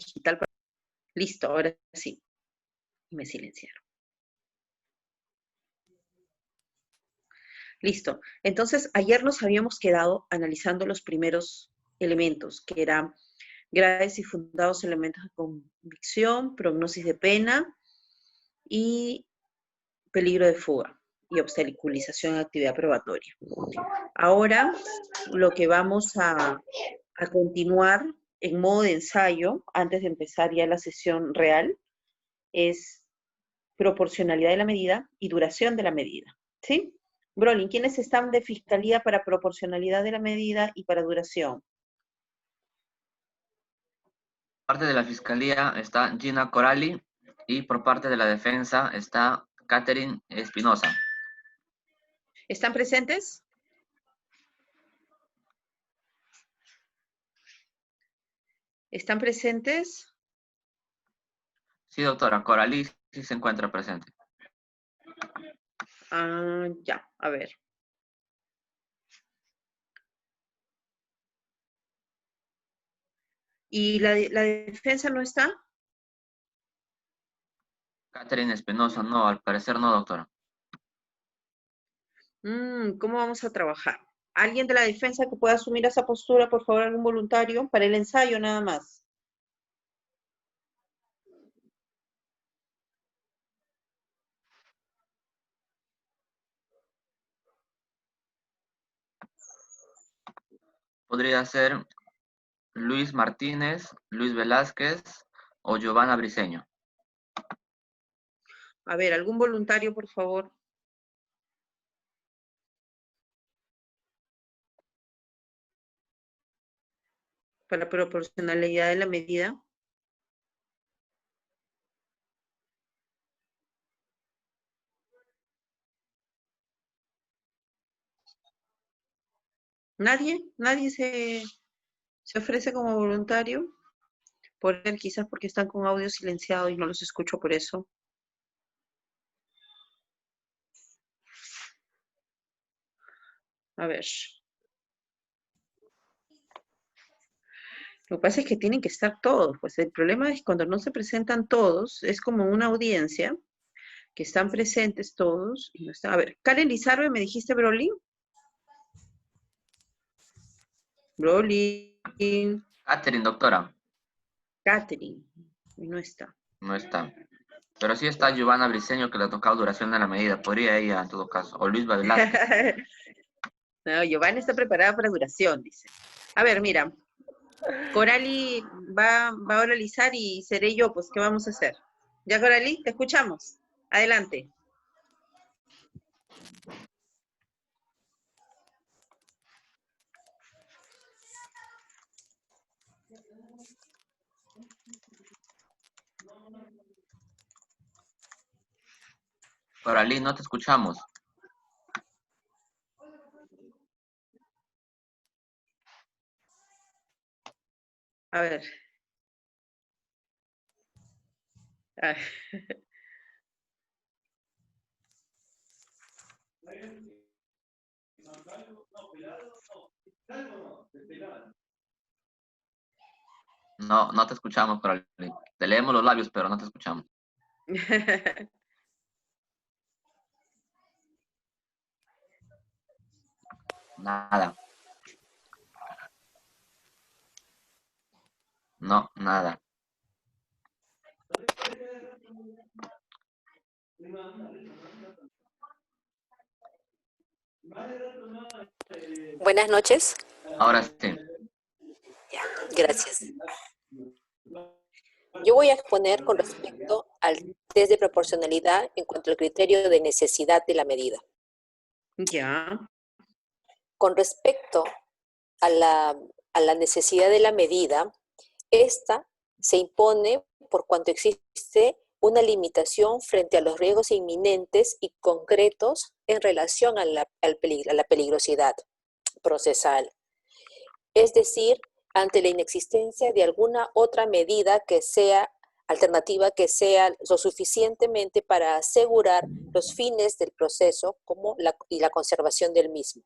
digital. Listo, ahora sí. Me silenciaron. Listo. Entonces, ayer nos habíamos quedado analizando los primeros elementos, que eran graves y fundados elementos de convicción, prognosis de pena y peligro de fuga y obstaculización de actividad probatoria. Ahora, lo que vamos a continuar en modo de ensayo, antes de empezar ya la sesión real, es proporcionalidad de la medida y duración de la medida, ¿sí? Brolin, ¿quiénes están de fiscalía para proporcionalidad de la medida y para duración? Parte de la fiscalía está Gina Corali y por parte de la defensa está Catherine Espinosa. ¿Están presentes? ¿Están presentes? Sí, doctora, Corali sí se encuentra presente. Ah, ya, a ver. ¿Y la defensa no está? Catherine Espinosa, no, al parecer no, doctora. ¿Cómo vamos a trabajar? ¿Alguien de la defensa que pueda asumir esa postura, por favor, algún voluntario, para el ensayo nada más? Podría ser Luis Martínez, Luis Velázquez o Giovanna Briceño. A ver, algún voluntario, por favor. Para proporcionalidad de la medida. ¿Nadie? ¿Nadie se ofrece como voluntario? Por él, quizás porque están con audio silenciado y no los escucho por eso. A ver. Lo que pasa es que tienen que estar todos, pues el problema es cuando no se presentan todos, es como una audiencia, que están presentes todos y no están. A ver, Karen Lizarbe, ¿me dijiste, Brolin? Brolin. Catherine, doctora. Catherine, y no está. No está. Pero sí está Giovanna Briceño, que le ha tocado duración de la medida. Podría ella, en todo caso. O Luis Velázquez. No, Giovanna está preparada para duración, dice. A ver, mira, Corali va a oralizar y seré yo, pues, ¿qué vamos a hacer? Ya, Corali, te escuchamos. Adelante. Coralí, no te escuchamos. A ver. Ah. No, no te escuchamos, Coralí. Te leemos los labios, pero no te escuchamos. Nada. No, nada. Buenas noches. Ahora sí. Ya, gracias. Yo voy a exponer con respecto al test de proporcionalidad en cuanto al criterio de necesidad de la medida. Ya. Con respecto a la necesidad de la medida, esta se impone por cuanto existe una limitación frente a los riesgos inminentes y concretos en relación a la peligrosidad procesal. Es decir, ante la inexistencia de alguna otra medida que sea alternativa, que sea lo suficientemente para asegurar los fines del proceso y la conservación del mismo.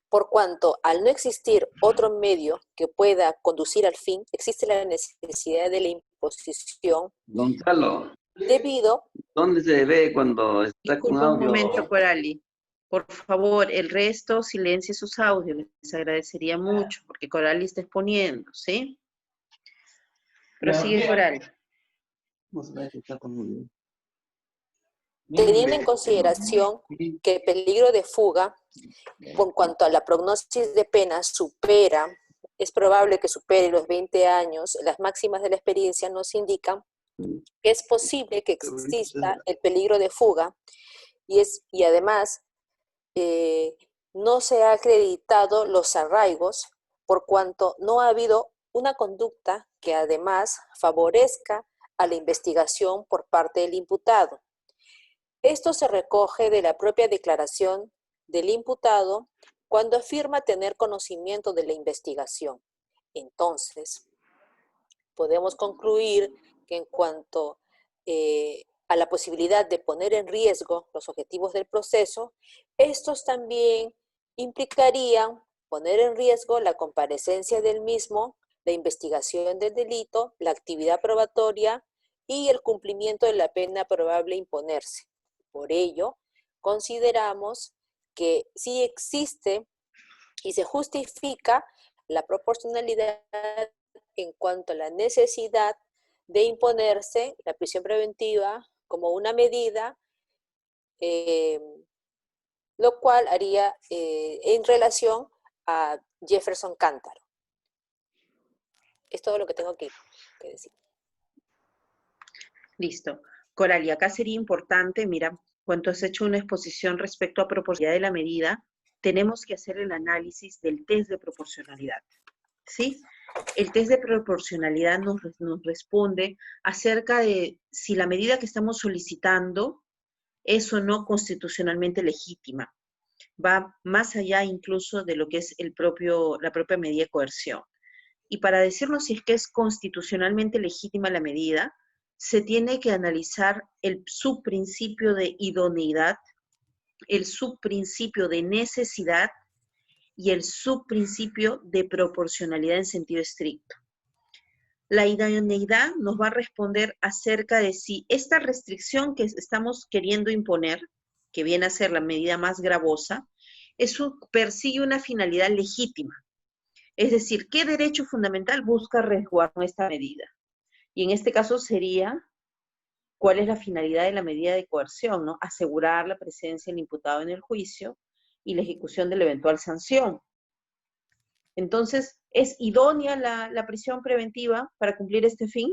Por cuanto, al no existir otro medio que pueda conducir al fin, existe la necesidad de la imposición Gonzalo, debido... ¿dónde se ve cuando está con Disculpa un audio? momento, Corali. Por favor, el resto silencie sus audios. Les agradecería mucho, porque Corali está exponiendo, ¿sí? Prosigue, Corali. Teniendo en consideración que el peligro de fuga, por cuanto a la prognosis de pena, es probable que supere los 20 años, las máximas de la experiencia nos indican que es posible que exista el peligro de fuga y además no se ha acreditado los arraigos por cuanto no ha habido una conducta que además favorezca a la investigación por parte del imputado. Esto se recoge de la propia declaración del imputado cuando afirma tener conocimiento de la investigación. Entonces, podemos concluir que en cuanto a la posibilidad de poner en riesgo los objetivos del proceso, estos también implicarían poner en riesgo la comparecencia del mismo, la investigación del delito, la actividad probatoria y el cumplimiento de la pena probable imponerse. Por ello, consideramos que sí existe y se justifica la proporcionalidad en cuanto a la necesidad de imponerse la prisión preventiva como una medida, lo cual haría en relación a Jefferson Cántaro. Es todo lo que tengo que decir. Listo. Corali, acá sería importante, mira, cuando has hecho una exposición respecto a proporcionalidad de la medida, tenemos que hacer el análisis del test de proporcionalidad, ¿sí? El test de proporcionalidad nos responde acerca de si la medida que estamos solicitando es o no constitucionalmente legítima. Va más allá incluso de lo que es la propia medida de coerción. Y para decirnos si es que es constitucionalmente legítima la medida, se tiene que analizar el subprincipio de idoneidad, el subprincipio de necesidad y el subprincipio de proporcionalidad en sentido estricto. La idoneidad nos va a responder acerca de si esta restricción que estamos queriendo imponer, que viene a ser la medida más gravosa, persigue una finalidad legítima. Es decir, ¿qué derecho fundamental busca resguardar esta medida? Y en este caso sería, ¿cuál es la finalidad de la medida de coerción, ¿no? Asegurar la presencia del imputado en el juicio y la ejecución de la eventual sanción. Entonces, ¿es idónea la prisión preventiva para cumplir este fin?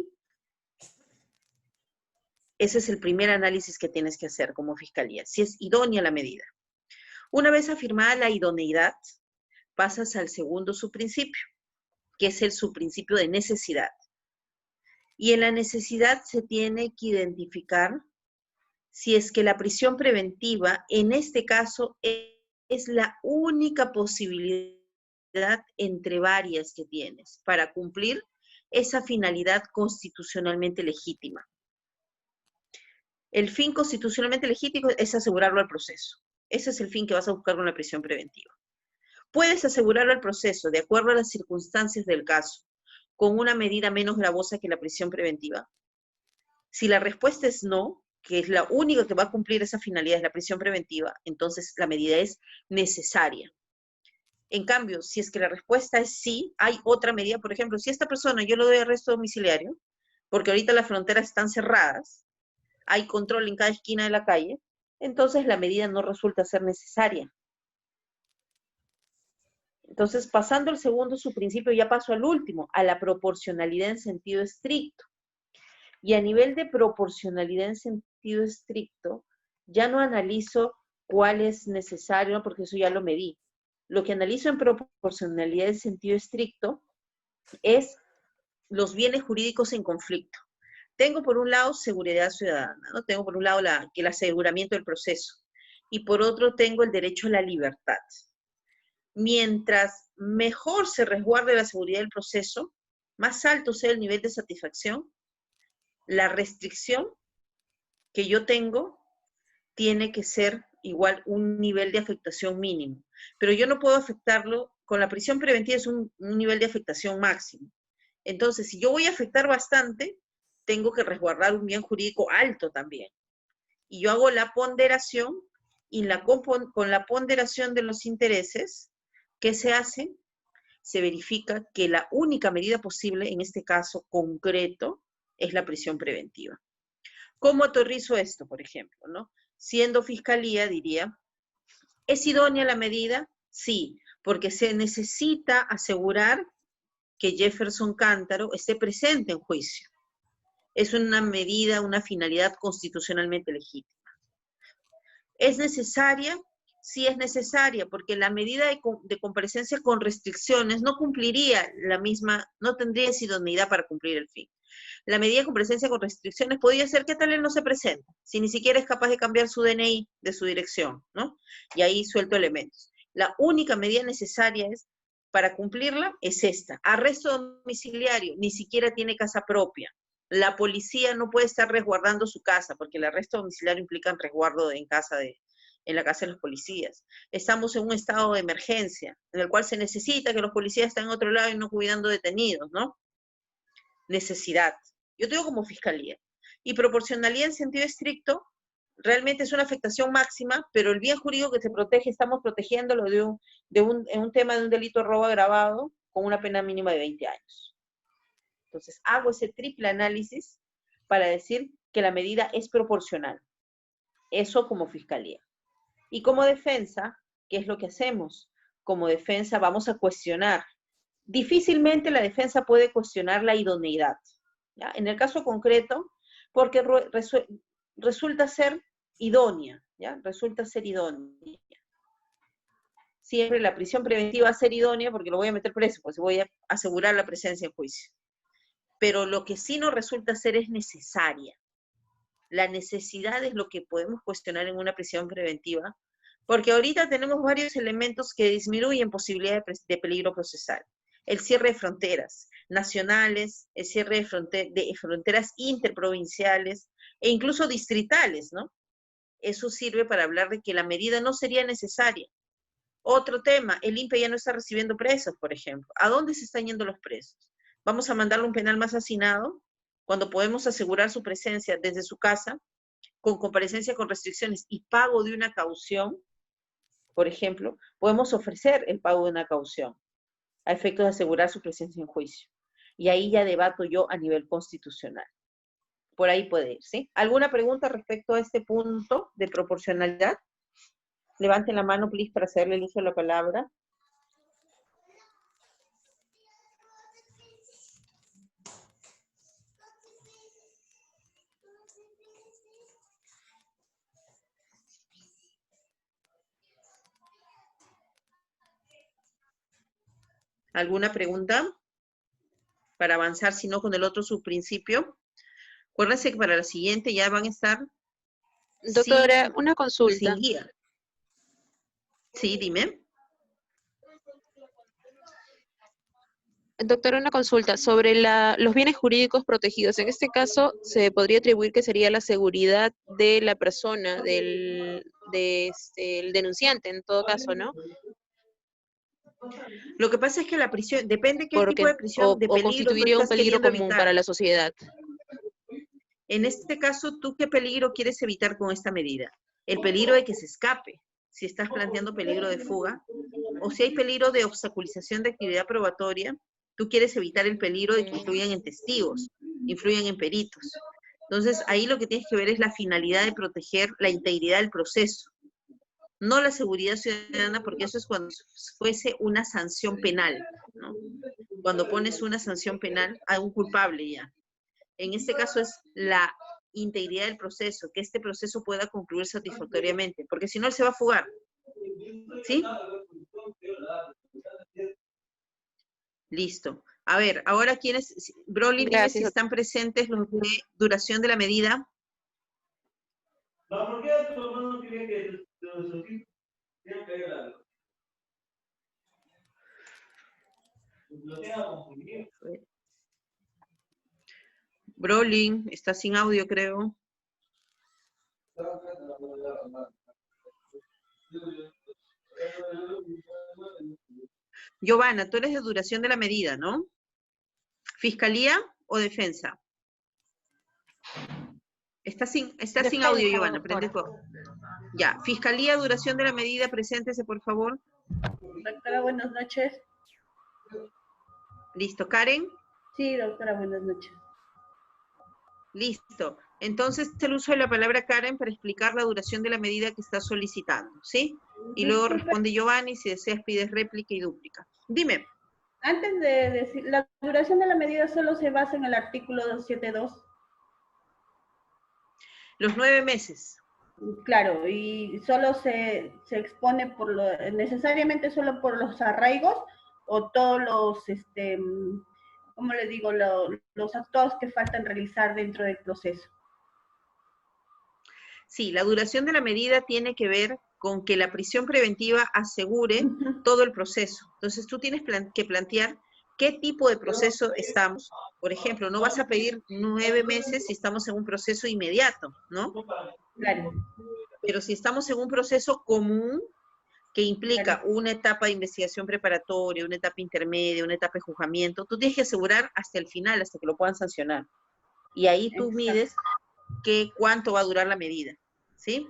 Ese es el primer análisis que tienes que hacer como fiscalía, si es idónea la medida. Una vez afirmada la idoneidad, pasas al segundo subprincipio, que es el subprincipio de necesidad. Y en la necesidad se tiene que identificar si es que la prisión preventiva, en este caso, es la única posibilidad entre varias que tienes para cumplir esa finalidad constitucionalmente legítima. El fin constitucionalmente legítimo es asegurarlo al proceso. Ese es el fin que vas a buscar con la prisión preventiva. Puedes asegurarlo al proceso de acuerdo a las circunstancias del caso, con una medida menos gravosa que la prisión preventiva. Si la respuesta es no, que es la única que va a cumplir esa finalidad, es la prisión preventiva, entonces la medida es necesaria. En cambio, si es que la respuesta es sí, hay otra medida, por ejemplo, si esta persona yo le doy arresto domiciliario, porque ahorita las fronteras están cerradas, hay control en cada esquina de la calle, entonces la medida no resulta ser necesaria. Entonces, pasando el segundo subprincipio, ya paso al último, a la proporcionalidad en sentido estricto. Y a nivel de proporcionalidad en sentido estricto, ya no analizo cuál es necesario, porque eso ya lo medí. Lo que analizo en proporcionalidad en sentido estricto es los bienes jurídicos en conflicto. Tengo por un lado seguridad ciudadana, ¿no? Tengo por un lado el aseguramiento del proceso y por otro tengo el derecho a la libertad. Mientras mejor se resguarde la seguridad del proceso, más alto sea el nivel de satisfacción, la restricción que yo tengo tiene que ser igual un nivel de afectación mínimo. Pero yo no puedo afectarlo, con la prisión preventiva es un nivel de afectación máximo. Entonces, si yo voy a afectar bastante, tengo que resguardar un bien jurídico alto también. Y yo hago la ponderación, y con la ponderación de los intereses, ¿qué se hace? Se verifica que la única medida posible, en este caso concreto, es la prisión preventiva. ¿Cómo aterrizo esto, por ejemplo, ¿no? Siendo fiscalía, diría, ¿es idónea la medida? Sí, porque se necesita asegurar que Jefferson Cántaro esté presente en juicio. Es una medida, una finalidad constitucionalmente legítima. ¿Es necesaria? Sí es necesaria, porque la medida de comparecencia con restricciones no cumpliría la misma, no tendría esa idoneidad para cumplir el fin. La medida de comparecencia con restricciones podría ser que tal él no se presenta, si ni siquiera es capaz de cambiar su DNI de su dirección, ¿no? Y ahí suelto elementos. La única medida necesaria para cumplirla es esta: arresto domiciliario, ni siquiera tiene casa propia. La policía no puede estar resguardando su casa, porque el arresto domiciliario implica un resguardo en la casa de los policías. Estamos en un estado de emergencia, en el cual se necesita que los policías estén en otro lado y no cuidando detenidos, ¿no? Necesidad. Yo tengo como fiscalía. Y proporcionalidad en sentido estricto, realmente es una afectación máxima, pero el bien jurídico que se protege, estamos protegiéndolo en un tema de un delito de robo agravado con una pena mínima de 20 años. Entonces, hago ese triple análisis para decir que la medida es proporcional. Eso como fiscalía. Y como defensa, ¿qué es lo que hacemos? Como defensa vamos a cuestionar. Difícilmente la defensa puede cuestionar la idoneidad, ¿ya? En el caso concreto, porque resulta ser idónea, ¿ya? Resulta ser idónea. Siempre la prisión preventiva va a ser idónea porque lo voy a meter preso, pues voy a asegurar la presencia en juicio. Pero lo que sí no resulta ser es necesaria. La necesidad es lo que podemos cuestionar en una prisión preventiva, porque ahorita tenemos varios elementos que disminuyen posibilidad de peligro procesal. El cierre de fronteras nacionales, el cierre de fronteras interprovinciales e incluso distritales, ¿no? Eso sirve para hablar de que la medida no sería necesaria. Otro tema, el INPE ya no está recibiendo presos, por ejemplo. ¿A dónde se están yendo los presos? ¿Vamos a mandarle un penal más hacinado cuando podemos asegurar su presencia desde su casa, con comparecencia con restricciones y pago de una caución? Por ejemplo, podemos ofrecer el pago de una caución a efectos de asegurar su presencia en juicio. Y ahí ya debato yo a nivel constitucional. Por ahí puede ir, ¿sí? ¿Alguna pregunta respecto a este punto de proporcionalidad? Levanten la mano, please, para hacerle el uso de la palabra. ¿Alguna pregunta? Para avanzar, si no, con el otro subprincipio. Acuérdense que para la siguiente ya van a estar Doctora, una consulta. sin guía. Sí, dime. Doctora, una consulta sobre los bienes jurídicos protegidos. En este caso, se podría atribuir que sería la seguridad de la persona, el denunciante, en todo caso, ¿no? Lo que pasa es que la prisión, depende qué tipo de prisión, de o peligro tú constituiría un estás peligro queriendo común evitar. para la sociedad. En este caso, ¿tú qué peligro quieres evitar con esta medida? El peligro de que se escape, si estás planteando peligro de fuga, o si hay peligro de obstaculización de actividad probatoria, tú quieres evitar el peligro de que influyan en testigos, influyan en peritos. Entonces, ahí lo que tienes que ver es la finalidad de proteger la integridad del proceso, no la seguridad ciudadana, porque eso es cuando fuese una sanción penal, ¿no? Cuando pones una sanción penal a un culpable ya. En este caso es la integridad del proceso, que este proceso pueda concluir satisfactoriamente, porque si no él se va a fugar. ¿Sí? Listo. A ver, ahora ¿quiénes? Broly, dime si están presentes los de duración de la medida. Broly, está sin audio, creo. Giovanna, tú eres de duración de la medida, ¿no? ¿Fiscalía o defensa? Está sin audio, Defensa, Giovanna. Prende doctora. todo. Ya, Fiscalía, duración de la medida, preséntese, por favor. Doctora, buenas noches. Listo. Karen, Sí, doctora, buenas noches. listo. Entonces, el uso de la palabra Karen para explicar la duración de la medida que está solicitando, ¿sí? Y luego Disculpe, responde Giovanni, si deseas pides réplica y dúplica. Dime. antes de decir, la duración de la medida solo se basa en el artículo 272. Los 9 meses. Claro, y solo se expone necesariamente solo por los arraigos o todos los, ¿cómo le digo? Los actos que faltan realizar dentro del proceso. Sí, la duración de la medida tiene que ver con que la prisión preventiva asegure Ujú. todo el proceso. Entonces, tú tienes que plantear qué tipo de proceso estamos. Por ejemplo, no vas a pedir 9 meses si estamos en un proceso inmediato, ¿no? Claro. Pero si estamos en un proceso común que implica una etapa de investigación preparatoria, una etapa intermedia, una etapa de juzgamiento, tú tienes que asegurar hasta el final, hasta que lo puedan sancionar. Y ahí tú Exacto. mides cuánto va a durar la medida, ¿sí?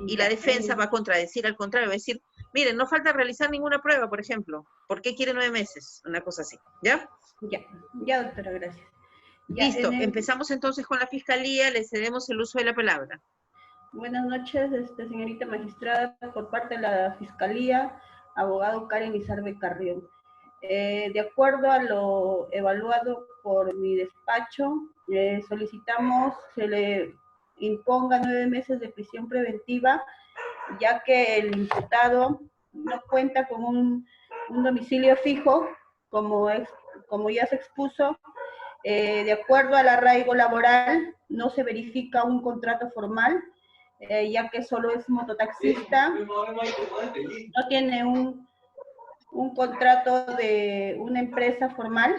Y la defensa va a contradecir, al contrario, va a decir, miren, no falta realizar ninguna prueba, por ejemplo. ¿Por qué quiere 9 meses? Una cosa así, ¿ya? Ya, doctora, gracias. Ya, Listo, empezamos entonces con la fiscalía, le cedemos el uso de la palabra. Buenas noches, señorita magistrada, por parte de la Fiscalía, abogado Karen Izarbe Carrión. De acuerdo a lo evaluado por mi despacho, solicitamos se le imponga 9 meses de prisión preventiva, ya que el imputado no cuenta con un domicilio fijo, como ya se expuso. De acuerdo al arraigo laboral, no se verifica un contrato formal, ya que solo es mototaxista, no tiene un contrato de una empresa formal,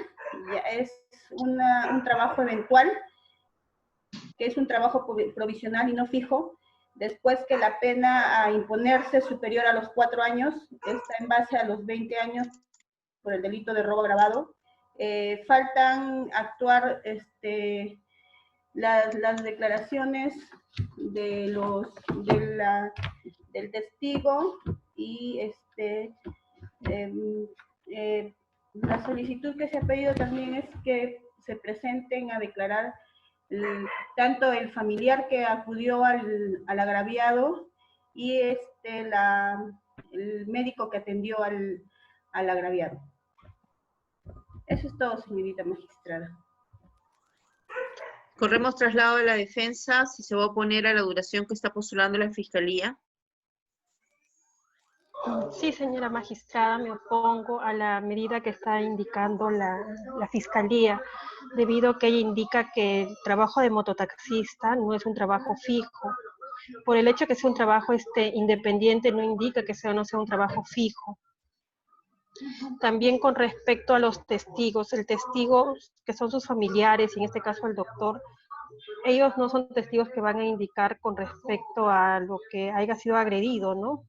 ya es un trabajo eventual, que es un trabajo provisional y no fijo. Después que la pena a imponerse superior a los 4 años, está en base a los 20 años por el delito de robo agravado. Faltan actuar las declaraciones del testigo y la solicitud que se ha pedido también es que se presenten a declarar tanto el familiar que acudió al agraviado y el médico que atendió al agraviado. Eso es todo, señorita magistrada. Corremos traslado de la defensa, si se va a oponer a la duración que está postulando la fiscalía. Sí, señora magistrada, me opongo a la medida que está indicando la Fiscalía, debido a que ella indica que el trabajo de mototaxista no es un trabajo fijo. Por el hecho de que sea un trabajo independiente no indica que sea o no sea un trabajo fijo. También con respecto a los testigos, el testigo que son sus familiares, y en este caso el doctor, ellos no son testigos que van a indicar con respecto a lo que haya sido agredido, ¿no?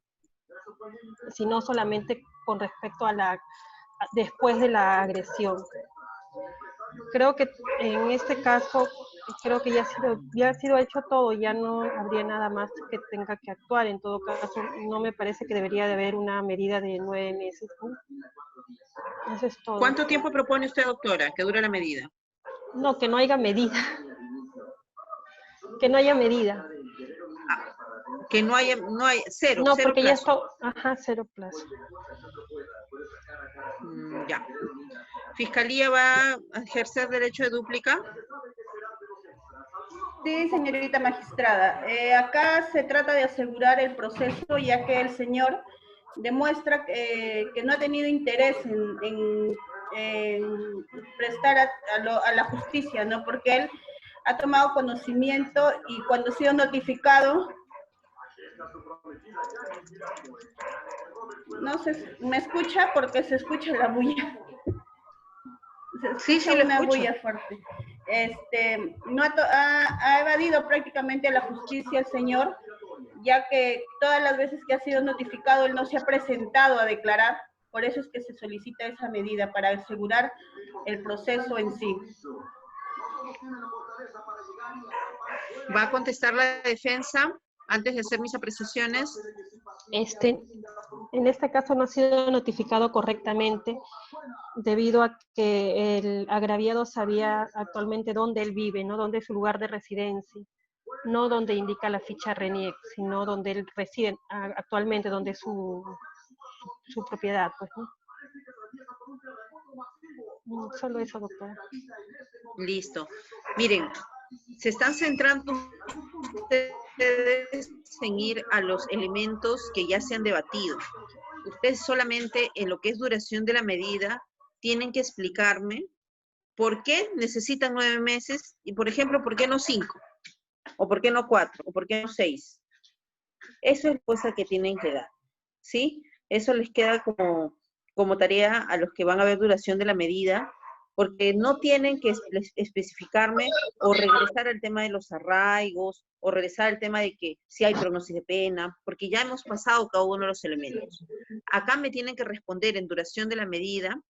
Sino solamente con respecto a después de la agresión. Creo que en este caso, creo que ya ha sido hecho todo, ya no habría nada más que tenga que actuar. En todo caso, no me parece que debería de haber una medida de 9 meses, ¿no? Eso es todo. ¿Cuánto tiempo propone usted, doctora, que dure la medida? No, que no haya medida. Que no haya medida. Que no haya cero, no, cero porque plazo. Ya esto, cero plazo. Ya. ¿Fiscalía va a ejercer derecho de dúplica? Sí, señorita magistrada. Acá se trata de asegurar el proceso, ya que el señor demuestra que no ha tenido interés en prestar a la justicia, ¿no? Porque él ha tomado conocimiento y cuando ha sido notificado, no sé, ¿me escucha? Porque se escucha la bulla. Se escucha una bulla fuerte. No ha evadido prácticamente a la justicia el señor, ya que todas las veces que ha sido notificado él no se ha presentado a declarar, por eso es que se solicita esa medida, para asegurar el proceso en sí. ¿Va a contestar la defensa antes de hacer mis apreciaciones? En este caso no ha sido notificado correctamente debido a que el agraviado sabía actualmente dónde él vive, no dónde es su lugar de residencia, no donde indica la ficha RENIEC, sino donde él reside actualmente, donde es su propiedad, pues, ¿no? Solo eso, doctora. Listo. Miren, se están centrando ustedes en ir a los elementos que ya se han debatido. Ustedes solamente en lo que es duración de la medida tienen que explicarme por qué necesitan 9 meses y, por ejemplo, por qué no 5, o por qué no 4, o por qué no 6. Eso es cosa que tienen que dar, ¿sí? Eso les queda como tarea a los que van a ver duración de la medida, porque no tienen que especificarme o regresar al tema de los arraigos, o regresar al tema de que si hay prognosis de pena, porque ya hemos pasado cada uno de los elementos. Acá me tienen que responder en duración de la medida.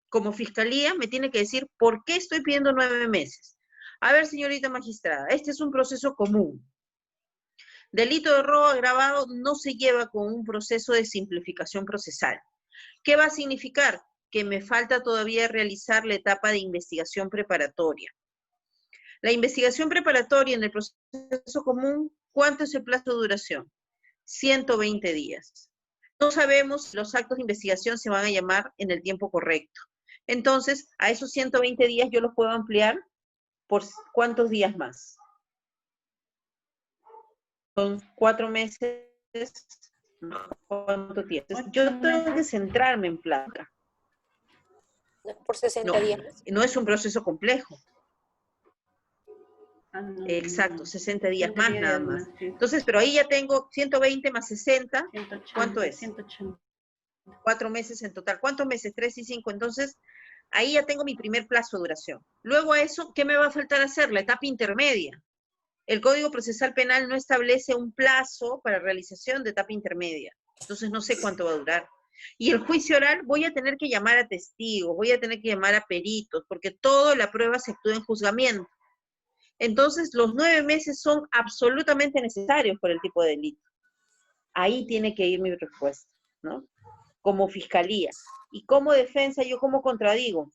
Como fiscalía me tiene que decir por qué estoy pidiendo 9 meses. A ver, señorita magistrada, este es un proceso común. Delito de robo agravado no se lleva con un proceso de simplificación procesal. ¿Qué va a significar? Que me falta todavía realizar la etapa de investigación preparatoria. La investigación preparatoria en el proceso común, ¿cuánto es el plazo de duración? 120 días. No sabemos si los actos de investigación se van a llamar en el tiempo correcto. Entonces, a esos 120 días yo los puedo ampliar por ¿cuántos días más? Son 4 meses. ¿Cuánto tiempo? Yo tengo que centrarme en placa. ¿No es por 60 días? No es un proceso complejo. Exacto, 60 días más nada más. Entonces, pero ahí ya tengo 120 más 60. 180, ¿Cuánto es? 180. 4 meses en total. ¿Cuántos meses? 3 y 5. Entonces, ahí ya tengo mi primer plazo de duración. Luego a eso, ¿qué me va a faltar hacer? La etapa intermedia. El Código Procesal Penal no establece un plazo para realización de etapa intermedia. Entonces, no sé cuánto va a durar. Y el juicio oral, voy a tener que llamar a testigos, voy a tener que llamar a peritos, porque toda la prueba se actúa en juzgamiento. Entonces, los 9 meses son absolutamente necesarios por el tipo de delito. Ahí tiene que ir mi respuesta, ¿no? Como fiscalía. Y como defensa, yo como contradigo.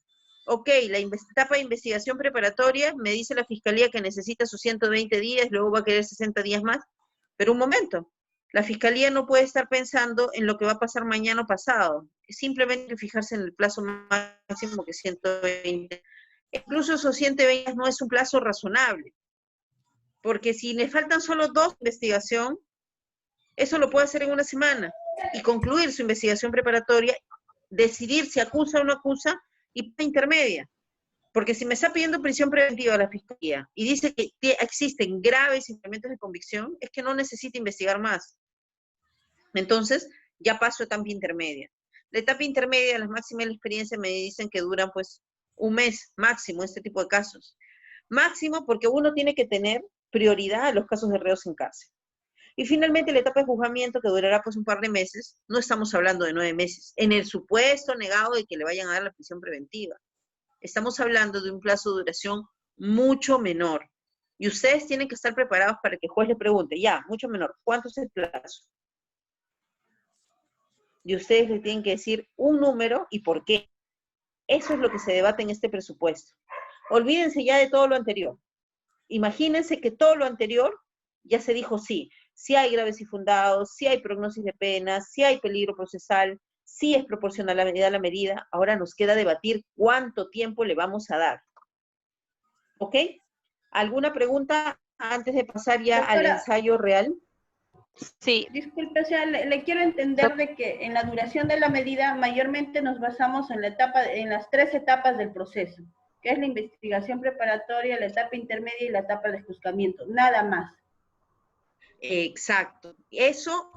Ok, la etapa de investigación preparatoria, me dice la fiscalía que necesita sus 120 días, luego va a querer 60 días más. Pero un momento, la fiscalía no puede estar pensando en lo que va a pasar mañana o pasado. Es simplemente fijarse en el plazo máximo que es 120. Incluso esos 120 no es un plazo razonable. Porque si le faltan solo 2 investigación, eso lo puede hacer en una semana y concluir su investigación preparatoria, decidir si acusa o no acusa y intermedia. Porque si me está pidiendo prisión preventiva a la fiscalía y dice que existen graves incrementos de convicción, es que no necesita investigar más. Entonces, ya paso a etapa intermedia. La etapa intermedia, las máximas de la experiencia me dicen que duran pues un mes máximo este tipo de casos. Máximo porque uno tiene que tener prioridad a los casos de reos en cárcel. Y finalmente la etapa de juzgamiento, que durará pues un par de meses, no estamos hablando de 9 meses, en el supuesto negado de que le vayan a dar la prisión preventiva. Estamos hablando de un plazo de duración mucho menor. Y ustedes tienen que estar preparados para que el juez le pregunte, ya, mucho menor, ¿cuánto es el plazo? Y ustedes le tienen que decir un número y por qué. Eso es lo que se debate en este presupuesto. Olvídense ya de todo lo anterior. Imagínense que todo lo anterior ya se dijo sí. Si hay graves y fundados, si hay prognosis de pena, si hay peligro procesal, si es proporcional a la medida. Ahora nos queda debatir cuánto tiempo le vamos a dar. ¿Ok? ¿Alguna pregunta antes de pasar ya al ensayo real? Sí. Disculpe, o sea, le quiero entender de que en la duración de la medida mayormente nos basamos en las 3 etapas del proceso, que es la investigación preparatoria, la etapa intermedia y la etapa de juzgamiento, nada más. Exacto. Eso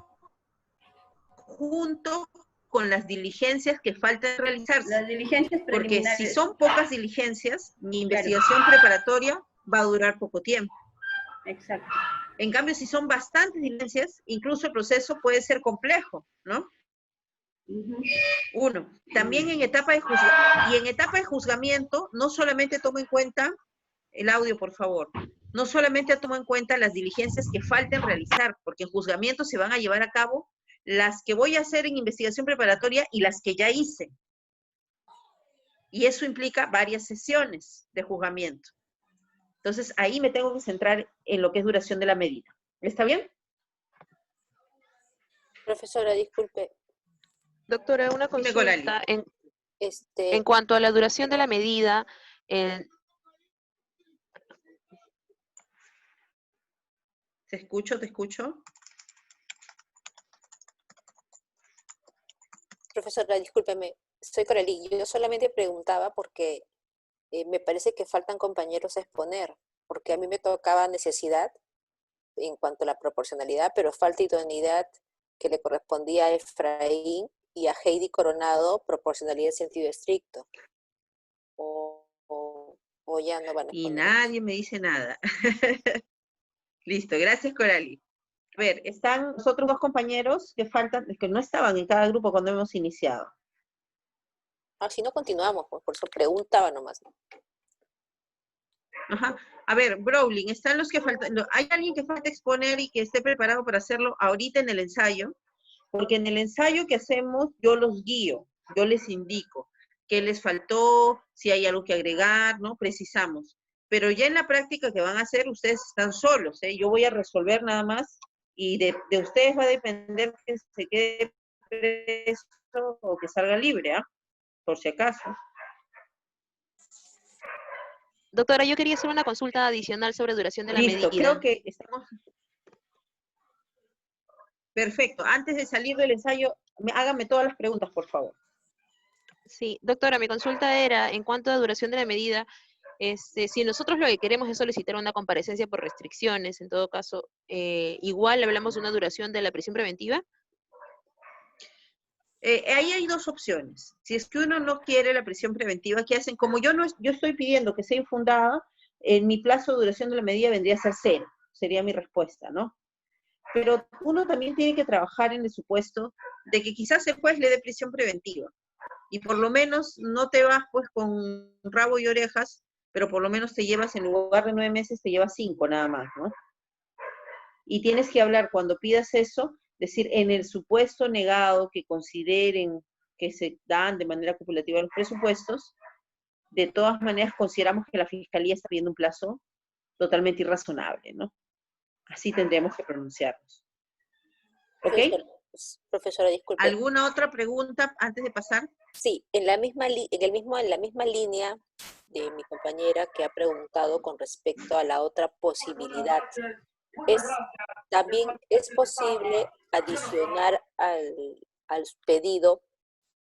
junto con las diligencias que faltan realizarse. Las diligencias preliminares. Porque si son pocas diligencias, mi investigación preparatoria va a durar poco tiempo. Exacto. En cambio, si son bastantes diligencias, incluso el proceso puede ser complejo, ¿no? Uno, también en etapa de juzgamiento, y en etapa de juzgamiento, no solamente tomo en cuenta, el audio por favor, no solamente tomo en cuenta las diligencias que falten realizar, porque en juzgamiento se van a llevar a cabo las que voy a hacer en investigación preparatoria y las que ya hice. Y eso implica varias sesiones de juzgamiento. Entonces, ahí me tengo que centrar en lo que es duración de la medida. ¿Está bien? Profesora, disculpe. Doctora, una Dime, Corali. consulta en cuanto a la duración de la medida. Te escucho, te escucho. Profesora, discúlpeme, soy Coralí. Yo solamente preguntaba porque me parece que faltan compañeros a exponer, porque a mí me tocaba necesidad en cuanto a la proporcionalidad, pero falta idoneidad que le correspondía a Efraín y a Heidi Coronado, proporcionalidad en sentido estricto. O ya no van a Y exponer. nadie me dice nada. Listo, gracias, Corali. A ver, están los otros dos compañeros que faltan, que no estaban en cada grupo cuando hemos iniciado. Ah, si no continuamos, pues por eso preguntaba nomás. Ajá. A ver, Browling, están los que faltan. ¿Hay alguien que falta exponer y que esté preparado para hacerlo ahorita en el ensayo? Porque en el ensayo que hacemos, yo los guío, yo les indico qué les faltó, si hay algo que agregar, ¿no? Precisamos. Pero ya en la práctica que van a hacer, ustedes están solos, ¿eh? Yo voy a resolver nada más y de ustedes va a depender que se quede preso o que salga libre, ¿ah? Por si acaso. Doctora, yo quería hacer una consulta adicional sobre duración de la Listo, medida. creo que estamos... Perfecto. Antes de salir del ensayo, háganme todas las preguntas, por favor. Sí, doctora, mi consulta era, en cuanto a duración de la medida, si nosotros lo que queremos es solicitar una comparecencia por restricciones, en todo caso, igual hablamos de una duración de la prisión preventiva. Ahí hay dos opciones. Si es que uno no quiere la prisión preventiva, ¿qué hacen? Como yo estoy pidiendo que sea infundada, en mi plazo de duración de la medida vendría a ser 0, sería mi respuesta, ¿no? Pero uno también tiene que trabajar en el supuesto de que quizás el juez le dé prisión preventiva. Y por lo menos no te vas pues con rabo y orejas, pero por lo menos te llevas, en lugar de 9 meses, te llevas 5 nada más, ¿no? Y tienes que hablar cuando pidas eso, decir, en el supuesto negado que consideren que se dan de manera copulativa los presupuestos, de todas maneras consideramos que la Fiscalía está pidiendo un plazo totalmente irrazonable, ¿no? Así tendríamos que pronunciarnos. ¿Ok? Profesora, disculpe. ¿Alguna otra pregunta antes de pasar? Sí, en la misma línea de mi compañera que ha preguntado con respecto a la otra posibilidad. También es posible adicionar al pedido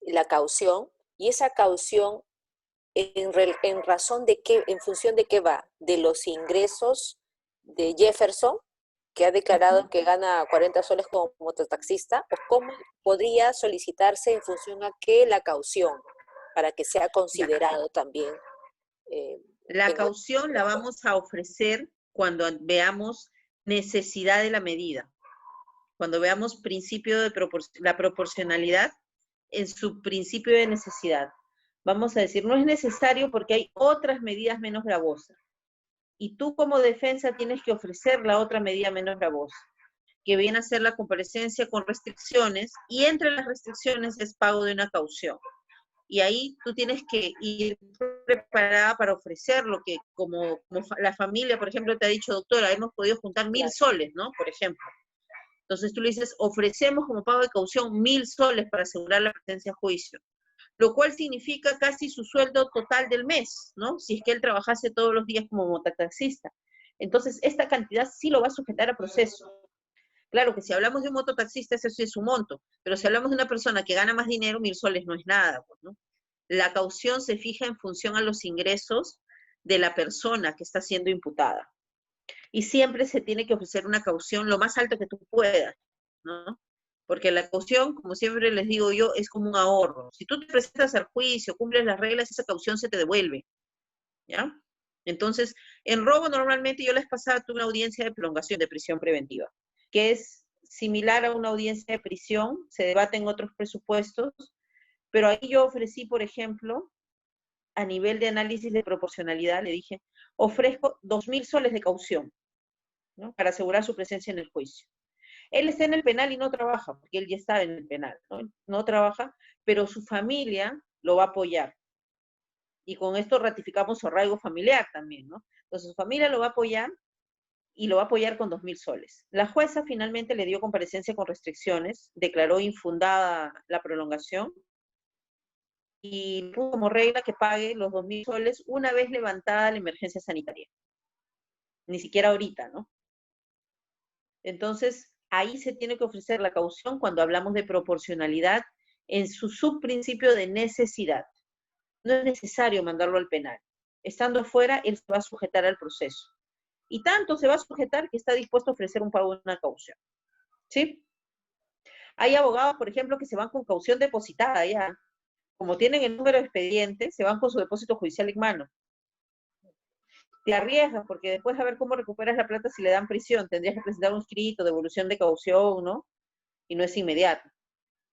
la caución, y esa caución en razón de qué, en función de qué va, de los ingresos de Jefferson, que ha declarado que gana 40 soles como mototaxista, o cómo podría solicitarse en función a qué la caución, para que sea considerado también. La caución la vamos a ofrecer cuando veamos necesidad de la medida, cuando veamos principio de la proporcionalidad en su principio de necesidad. Vamos a decir, no es necesario porque hay otras medidas menos gravosas. Y tú como defensa tienes que ofrecer la otra medida menos gravosa, que viene a ser la comparecencia con restricciones, y entre las restricciones es pago de una caución. Y ahí tú tienes que ir preparada para ofrecer lo que, como la familia, por ejemplo, te ha dicho, doctora, hemos podido juntar 1000 soles, ¿no? Por ejemplo. Entonces tú le dices, ofrecemos como pago de caución 1000 soles para asegurar la presencia a juicio, lo cual significa casi su sueldo total del mes, ¿no? Si es que él trabajase todos los días como mototaxista. Entonces, esta cantidad sí lo va a sujetar a proceso. Claro que si hablamos de un mototaxista, ese sí es su monto, pero si hablamos de una persona que gana más dinero, 1000 soles no es nada, pues, ¿no? La caución se fija en función a los ingresos de la persona que está siendo imputada. Y siempre se tiene que ofrecer una caución lo más alto que tú puedas, ¿no? Porque la caución, como siempre les digo yo, es como un ahorro. Si tú te presentas al juicio, cumples las reglas, esa caución se te devuelve, ¿ya? Entonces, en robo normalmente yo les pasaba una audiencia de prolongación de prisión preventiva, que es similar a una audiencia de prisión, se debate en otros presupuestos, pero ahí yo ofrecí, por ejemplo, a nivel de análisis de proporcionalidad, le dije, ofrezco 2.000 soles de caución, ¿no? Para asegurar su presencia en el juicio. Él está en el penal y no trabaja, porque él ya está en el penal, ¿no? No trabaja, pero su familia lo va a apoyar. Y con esto ratificamos su arraigo familiar también, ¿no? Entonces su familia lo va a apoyar y lo va a apoyar con 2.000 soles. La jueza finalmente le dio comparecencia con restricciones, declaró infundada la prolongación y puso como regla que pague los 2.000 soles una vez levantada la emergencia sanitaria. Ni siquiera ahorita, ¿no? Entonces, ahí se tiene que ofrecer la caución cuando hablamos de proporcionalidad en su subprincipio de necesidad. No es necesario mandarlo al penal. Estando fuera, él se va a sujetar al proceso. Y tanto se va a sujetar que está dispuesto a ofrecer un pago de una caución. ¿Sí? Hay abogados, por ejemplo, que se van con caución depositada ya. Como tienen el número de expediente, se van con su depósito judicial en mano. Te arriesgas, porque después a ver cómo recuperas la plata si le dan prisión. Tendrías que presentar un escrito, devolución de caución, ¿no? Y no es inmediato.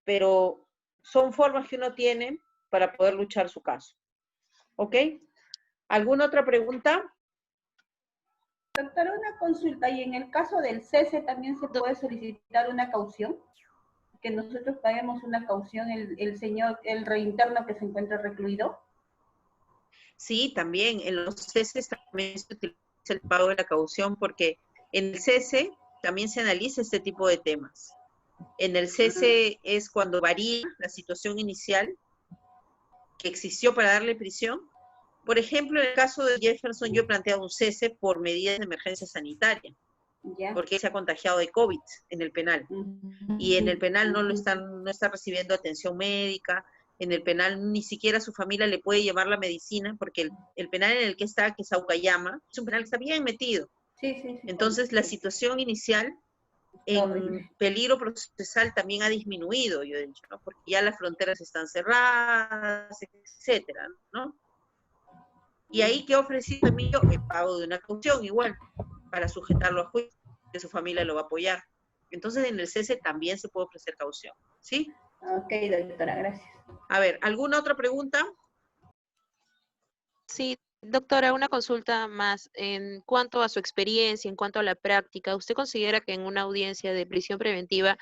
Pero son formas que uno tiene para poder luchar su caso. ¿Ok? ¿Alguna otra pregunta? Doctora, una consulta. ¿Y en el caso del cese también se puede solicitar una caución? Que nosotros paguemos una caución el reinterno que se encuentra recluido. Sí, también en los ceses también se utiliza el pago de la caución porque en el cese también se analiza este tipo de temas. En el cese es cuando varía la situación inicial que existió para darle prisión. Por ejemplo, en el caso de Jefferson yo he planteado un cese por medidas de emergencia sanitaria, porque se ha contagiado de COVID en el penal. Y en el penal no está recibiendo atención médica, en el penal ni siquiera su familia le puede llevar la medicina, porque el penal en el que está, que es Saucayama, es un penal que está bien metido. Sí. Entonces la situación inicial en peligro procesal también ha disminuido, yo he dicho, ¿no? Porque ya las fronteras están cerradas, etcétera, ¿no? Y ahí que ofrecí también yo el pago de una caución igual, para sujetarlo a juicio, que su familia lo va a apoyar. Entonces en el cese también se puede ofrecer caución, ¿sí? Ok, doctora, gracias. A ver, ¿alguna otra pregunta? Sí, doctora, una consulta más. En cuanto a su experiencia, en cuanto a la práctica, ¿usted considera que en una audiencia de prisión preventiva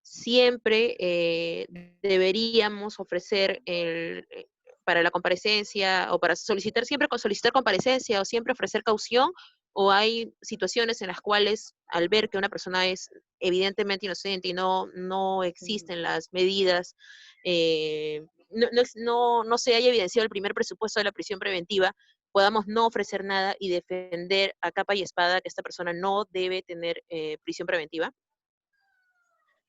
siempre deberíamos ofrecer para la comparecencia o para solicitar comparecencia o siempre ofrecer caución? ¿O hay situaciones en las cuales al ver que una persona es evidentemente inocente y no existen las medidas, no se haya evidenciado el primer presupuesto de la prisión preventiva, podamos no ofrecer nada y defender a capa y espada que esta persona no debe tener prisión preventiva?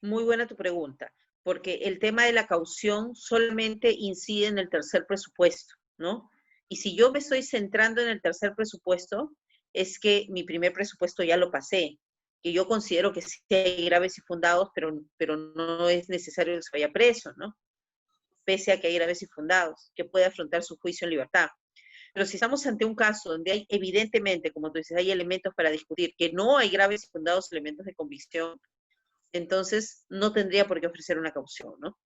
Muy buena tu pregunta, porque el tema de la caución solamente incide en el tercer presupuesto, ¿no? Y si yo me estoy centrando en el tercer presupuesto, es que mi primer presupuesto ya lo pasé, que yo considero que sí hay graves y fundados, pero no es necesario que se vaya preso, ¿no? Pese a que hay graves y fundados, que puede afrontar su juicio en libertad. Pero si estamos ante un caso donde hay evidentemente, como tú dices, hay elementos para discutir, que no hay graves y fundados elementos de convicción, entonces no tendría por qué ofrecer una caución, ¿no?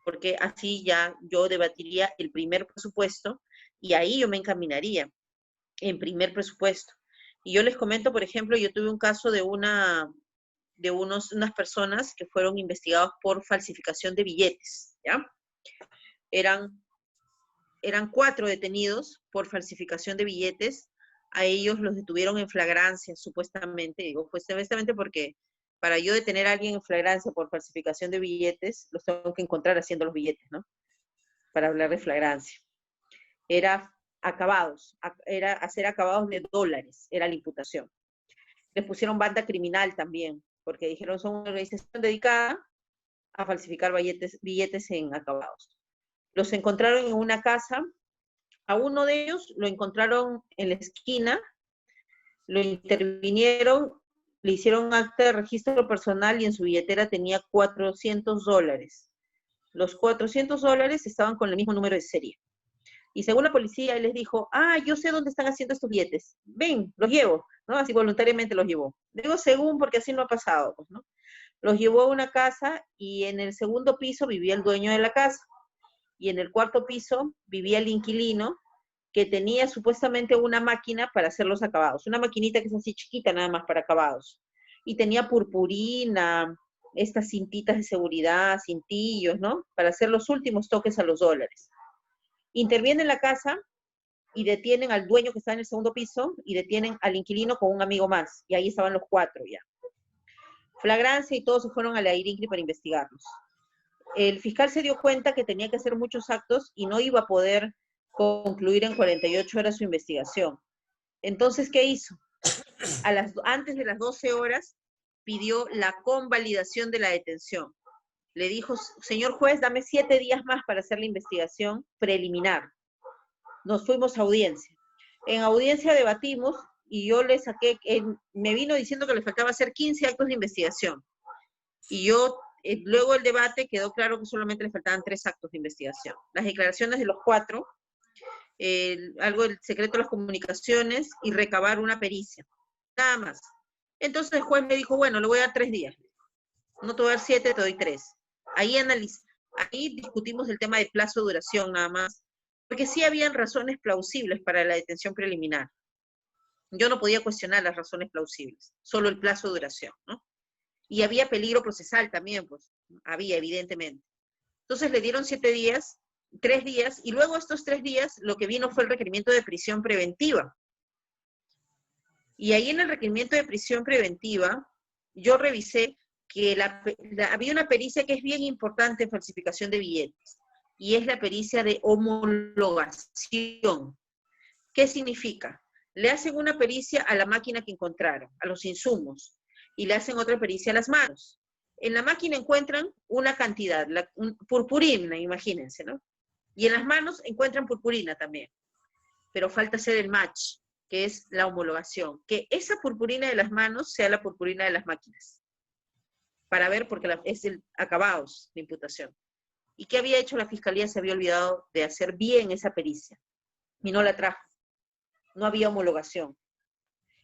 Porque así ya yo debatiría el primer presupuesto y ahí yo me encaminaría en primer presupuesto. Y yo les comento, por ejemplo, yo tuve un caso de unas personas que fueron investigados por falsificación de billetes, ¿ya? Eran 4 detenidos por falsificación de billetes. A ellos los detuvieron en flagrancia, supuestamente. Digo, pues supuestamente porque para yo detener a alguien en flagrancia por falsificación de billetes, los tengo que encontrar haciendo los billetes, ¿no? Para hablar de flagrancia. Era hacer acabados de dólares, era la imputación. Les pusieron banda criminal también, porque dijeron son una organización dedicada a falsificar billetes en acabados. Los encontraron en una casa, a uno de ellos lo encontraron en la esquina, lo intervinieron, le hicieron un acta de registro personal y en su billetera tenía $400. Los $400 estaban con el mismo número de serie. Y según la policía, él les dijo, yo sé dónde están haciendo estos billetes. Ven, los llevo, ¿no? Así voluntariamente los llevó. Digo según porque así no ha pasado, pues, ¿no? Los llevó a una casa y en el segundo piso vivía el dueño de la casa. Y en el cuarto piso vivía el inquilino que tenía supuestamente una máquina para hacer los acabados. Una maquinita que es así chiquita nada más para acabados. Y tenía purpurina, estas cintitas de seguridad, cintillos, ¿no? Para hacer los últimos toques a los dólares. Intervienen en la casa y detienen al dueño que está en el segundo piso y detienen al inquilino con un amigo más. Y ahí estaban los 4 ya. Flagrancia y todos se fueron a la IRINCRI para investigarlos. El fiscal se dio cuenta que tenía que hacer muchos actos y no iba a poder concluir en 48 horas su investigación. Entonces, ¿qué hizo? Antes de las 12 horas, pidió la convalidación de la detención. Le dijo, señor juez, dame 7 días más para hacer la investigación preliminar. Nos fuimos a audiencia. En audiencia debatimos y yo le saqué, me vino diciendo que le faltaba hacer 15 actos de investigación. Y yo, luego del debate, quedó claro que solamente le faltaban 3 actos de investigación. Las declaraciones de los 4, algo del secreto de las comunicaciones y recabar una pericia. Nada más. Entonces el juez me dijo, bueno, le voy a dar 3 días. No te voy a dar 7, te doy 3. Ahí discutimos el tema de plazo de duración nada más, porque sí habían razones plausibles para la detención preliminar. Yo no podía cuestionar las razones plausibles, solo el plazo de duración, ¿no? Y había peligro procesal también, pues, había, evidentemente. Entonces le dieron 7 días, 3 días, y luego estos 3 días lo que vino fue el requerimiento de prisión preventiva. Y ahí en el requerimiento de prisión preventiva, yo revisé que había una pericia que es bien importante en falsificación de billetes, y es la pericia de homologación. ¿Qué significa? Le hacen una pericia a la máquina que encontraron, a los insumos, y le hacen otra pericia a las manos. En la máquina encuentran una cantidad, purpurina, imagínense, ¿no? Y en las manos encuentran purpurina también, pero falta hacer el match, que es la homologación, que esa purpurina de las manos sea la purpurina de las máquinas, para ver, porque es el acabados de imputación. ¿Y qué había hecho la fiscalía? Se había olvidado de hacer bien esa pericia, y no la trajo. No había homologación.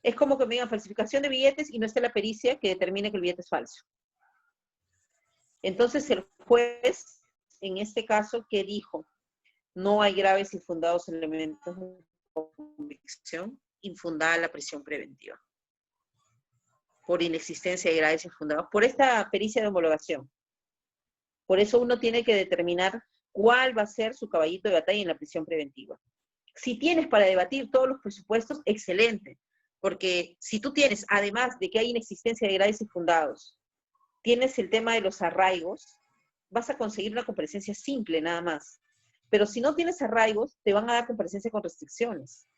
Es como que me digan falsificación de billetes y no está la pericia que determine que el billete es falso. Entonces el juez, en este caso, ¿qué dijo? No hay graves y fundados elementos de convicción, infundada la prisión preventiva. Por inexistencia de graves y fundados. Por esta pericia de homologación. Por eso uno tiene que determinar cuál va a ser su caballito de batalla en la prisión preventiva. Si tienes para debatir todos los presupuestos, excelente. Porque si tú tienes, además de que hay inexistencia de graves y fundados, tienes el tema de los arraigos, vas a conseguir una comparecencia simple nada más. Pero si no tienes arraigos, te van a dar comparecencia con restricciones.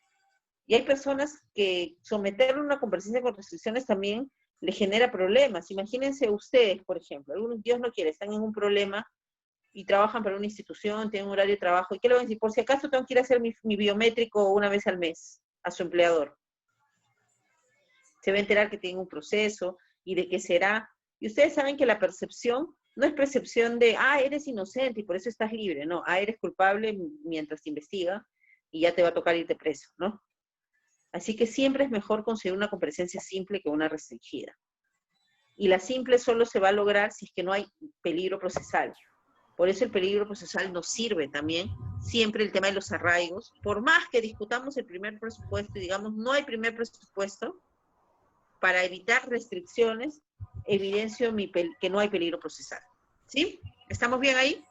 Y hay personas que someterle una comparecencia con restricciones también le genera problemas. Imagínense ustedes, por ejemplo, Dios no quiere, están en un problema y trabajan para una institución, tienen un horario de trabajo, ¿y qué le van a decir? Por si acaso tengo que ir a hacer mi biométrico una vez al mes a su empleador. Se va a enterar que tiene un proceso y de qué será. Y ustedes saben que la percepción no es percepción de, eres inocente y por eso estás libre. No, eres culpable mientras te investiga y ya te va a tocar irte preso, ¿no? Así que siempre es mejor conseguir una comparecencia simple que una restringida. Y la simple solo se va a lograr si es que no hay peligro procesal. Por eso el peligro procesal nos sirve también, siempre el tema de los arraigos. Por más que discutamos el primer presupuesto y digamos no hay primer presupuesto, para evitar restricciones, evidencio que no hay peligro procesal. ¿Sí? ¿Estamos bien ahí?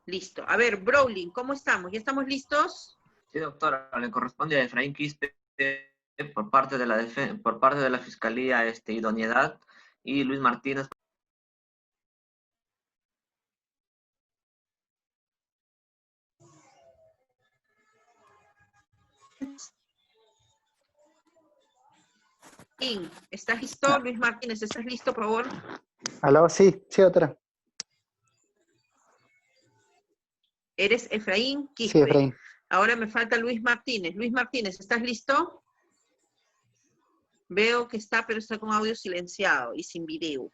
Listo. A ver, Browling, ¿cómo estamos? ¿Ya estamos listos? Sí, doctora, le corresponde a Efraín Quispe por parte de la Fiscalía idoneidad y Luis Martínez. ¿Estás listo? Luis Martínez, ¿estás listo, por favor? ¿Aló? Sí, doctora. Eres Efraín Quispe. Sí, Efraín. Ahora me falta Luis Martínez. Luis Martínez, ¿estás listo? Veo que está, pero está con audio silenciado y sin video.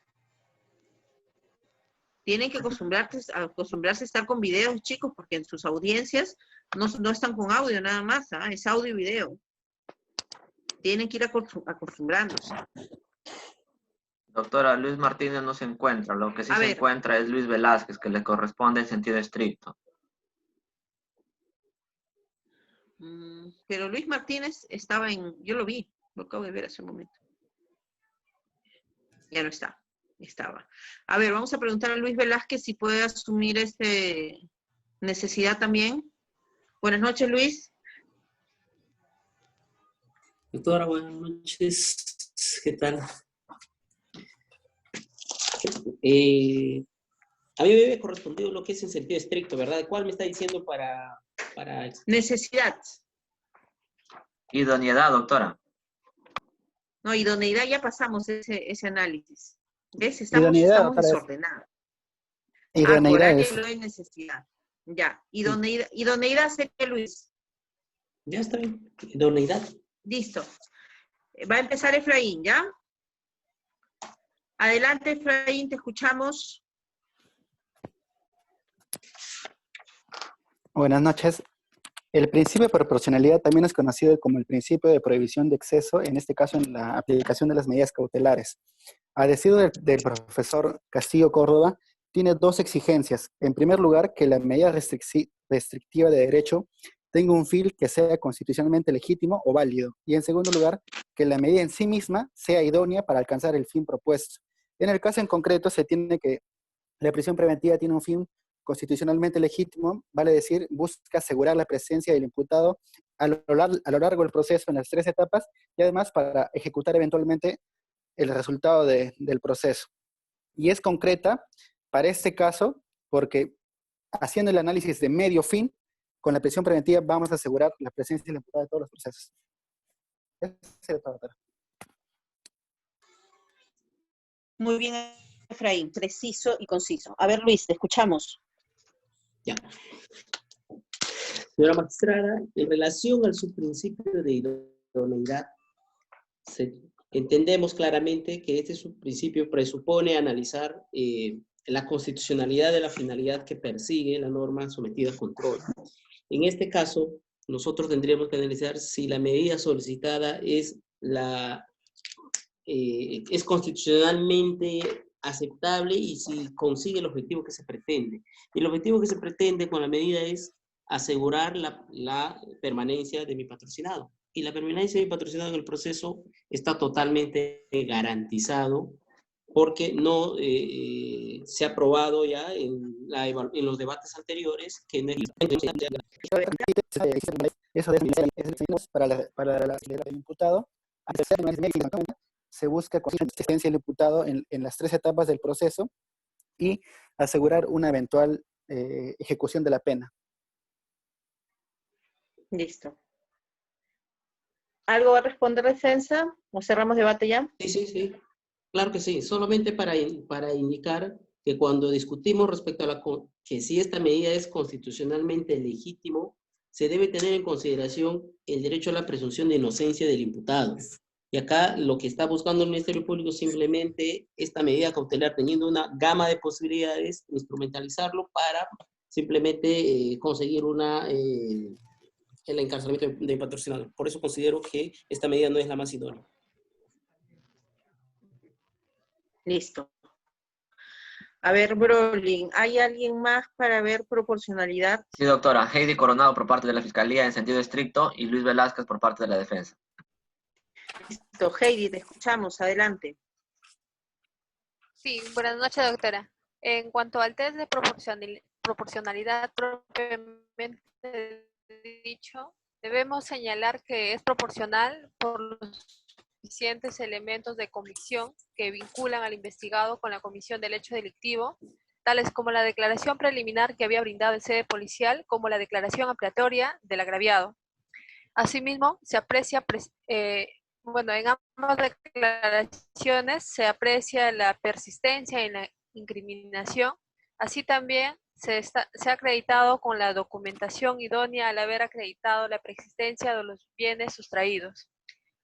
Tienen que acostumbrarse a estar con videos, chicos, porque en sus audiencias no están con audio nada más, ¿ah? Es audio y video. Tienen que ir acostumbrándose. Doctora, Luis Martínez no se encuentra. Lo que sí A se ver. encuentra es Luis Velázquez, que le corresponde en sentido estricto. Pero Luis Martínez estaba yo lo vi, lo acabo de ver hace un momento. Ya no está, estaba. A ver, vamos a preguntar a Luis Velázquez si puede asumir necesidad también. Buenas noches, Luis. Doctora, buenas noches. ¿Qué tal? A mí me había correspondido lo que es en sentido estricto, ¿verdad? ¿Cuál me está diciendo para... Necesidad. Idoneidad, doctora. No, idoneidad ya pasamos ese análisis. ¿Ves? Estamos Idoneidad, otra vez. desordenados. Idoneidad Coral es. y lo de necesidad. Ya. Idoneidad sería Luis. Ya está bien. Idoneidad. Listo. Va a empezar Efraín, ¿ya? Adelante, Efraín, te escuchamos. Buenas noches. El principio de proporcionalidad también es conocido como el principio de prohibición de exceso, en este caso en la aplicación de las medidas cautelares. A decir del profesor Castillo Córdoba, tiene dos exigencias. En primer lugar, que la medida restrictiva de derecho tenga un fin que sea constitucionalmente legítimo o válido. Y en segundo lugar, que la medida en sí misma sea idónea para alcanzar el fin propuesto. En el caso en concreto, se tiene que la prisión preventiva tiene un fin constitucionalmente legítimo, vale decir, busca asegurar la presencia del imputado a lo largo del proceso en las 3 etapas y además para ejecutar eventualmente el resultado del proceso. Y es concreta para este caso porque haciendo el análisis de medio fin, con la prisión preventiva vamos a asegurar la presencia del imputado de todos los procesos. Ese es todo. Muy bien, Efraín, preciso y conciso. A ver, Luis, te escuchamos. Ya. Señora magistrada, en relación al subprincipio de idoneidad, entendemos claramente que este subprincipio presupone analizar la constitucionalidad de la finalidad que persigue la norma sometida a control. En este caso, nosotros tendríamos que analizar si la medida solicitada es constitucionalmente aceptable y si consigue el objetivo que se pretende. Y el objetivo que se pretende con la medida es asegurar la permanencia de mi patrocinado. Y la permanencia de mi patrocinado en el proceso está totalmente garantizado porque no se ha probado ya en los debates anteriores que no eso es para la del imputado. Se busca con la asistencia del imputado en las 3 etapas del proceso y asegurar una eventual ejecución de la pena. Listo. ¿Algo va a responder defensa? ¿O cerramos debate ya? Sí. Claro que sí. Solamente para indicar que cuando discutimos respecto a que si esta medida es constitucionalmente legítimo, se debe tener en consideración el derecho a la presunción de inocencia del imputado. Y acá lo que está buscando el Ministerio Público es simplemente esta medida cautelar, teniendo una gama de posibilidades, instrumentalizarlo para simplemente conseguir el encarcelamiento de patrocinador. Por eso considero que esta medida no es la más idónea. Listo. A ver, Brolin, ¿hay alguien más para ver proporcionalidad? Sí, doctora. Heidi Coronado por parte de la Fiscalía en sentido estricto y Luis Velázquez por parte de la Defensa. Listo, Heidi, te escuchamos. Adelante. Sí, buenas noches, doctora. En cuanto al test de proporcionalidad propiamente dicho, debemos señalar que es proporcional por los suficientes elementos de convicción que vinculan al investigado con la comisión del hecho delictivo, tales como la declaración preliminar que había brindado el sede policial, como la declaración ampliatoria del agraviado. Asimismo, se aprecia, en ambas declaraciones se aprecia la persistencia en la incriminación, así también se ha acreditado con la documentación idónea al haber acreditado la preexistencia de los bienes sustraídos.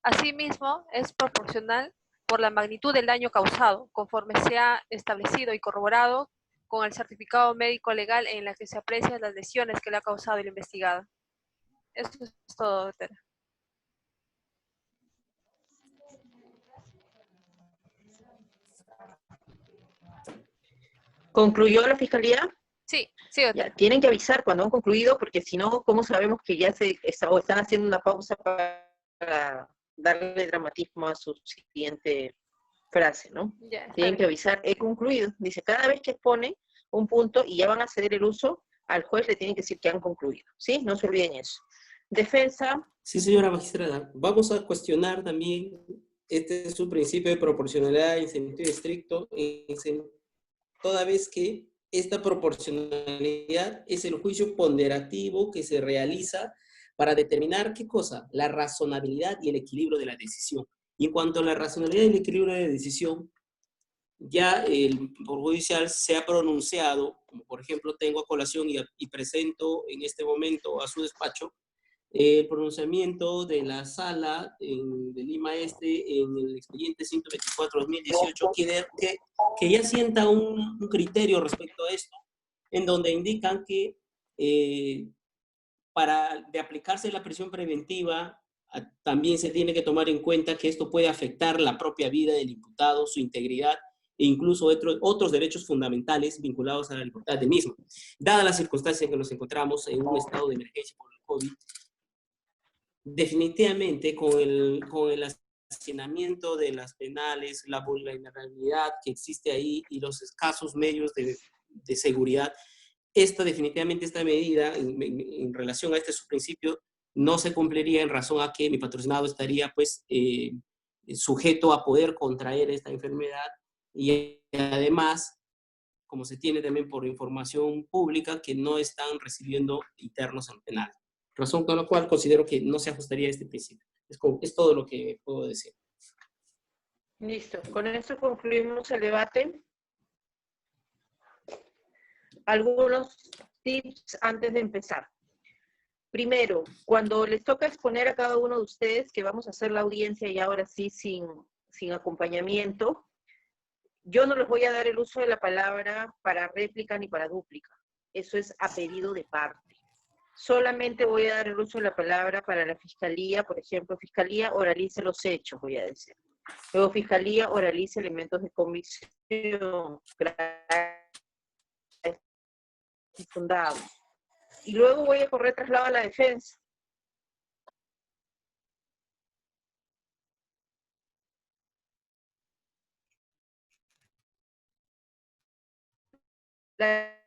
Asimismo, es proporcional por la magnitud del daño causado, conforme se ha establecido y corroborado con el certificado médico legal en la que se aprecian las lesiones que le ha causado el investigado. Eso es todo, doctora. ¿Concluyó la fiscalía? Sí, sí, doctora. Ya, tienen que avisar cuando han concluido, porque si no, ¿cómo sabemos que ya o están haciendo una pausa para darle dramatismo a su siguiente frase, ¿no? Ya, está Tienen que bien. avisar, he concluido. Dice, cada vez que expone un punto y ya van a ceder el uso, al juez le tienen que decir que han concluido, ¿sí? No se olviden eso. Defensa. Sí, señora magistrada. Vamos a cuestionar también, este es un principio de proporcionalidad en sentido estricto, toda vez que esta proporcionalidad es el juicio ponderativo que se realiza para determinar, ¿qué cosa? La razonabilidad y el equilibrio de la decisión. Y en cuanto a la razonabilidad y el equilibrio de la decisión, ya el Poder Judicial se ha pronunciado, como por ejemplo tengo a colación y presento en este momento a su despacho, el pronunciamiento de la sala de Lima Este en el expediente 124-2018, que ya sienta un criterio respecto a esto, en donde indican que para de aplicarse la prisión preventiva, también se tiene que tomar en cuenta que esto puede afectar la propia vida del imputado, su integridad e incluso otros derechos fundamentales vinculados a la libertad del mismo. Dadas las circunstancias en que nos encontramos en un estado de emergencia por el COVID, definitivamente con el hacinamiento de las penales, la vulnerabilidad que existe ahí y los escasos medios de seguridad, definitivamente esta medida en relación a este subprincipio no se cumpliría en razón a que mi patrocinado estaría pues sujeto a poder contraer esta enfermedad y además, como se tiene también por información pública, que no están recibiendo internos en penal. Razón con la cual considero que no se ajustaría a este principio. Es todo lo que puedo decir. Listo. Con esto concluimos el debate. Algunos tips antes de empezar. Primero, cuando les toca exponer a cada uno de ustedes, que vamos a hacer la audiencia y ahora sí sin acompañamiento, yo no les voy a dar el uso de la palabra para réplica ni para dúplica. Eso es a pedido de parte. Solamente voy a dar el uso de la palabra para la fiscalía, por ejemplo, fiscalía oralice los hechos, voy a decir. Luego fiscalía oralice elementos de convicción fundados. Y luego voy a correr traslado a la defensa. La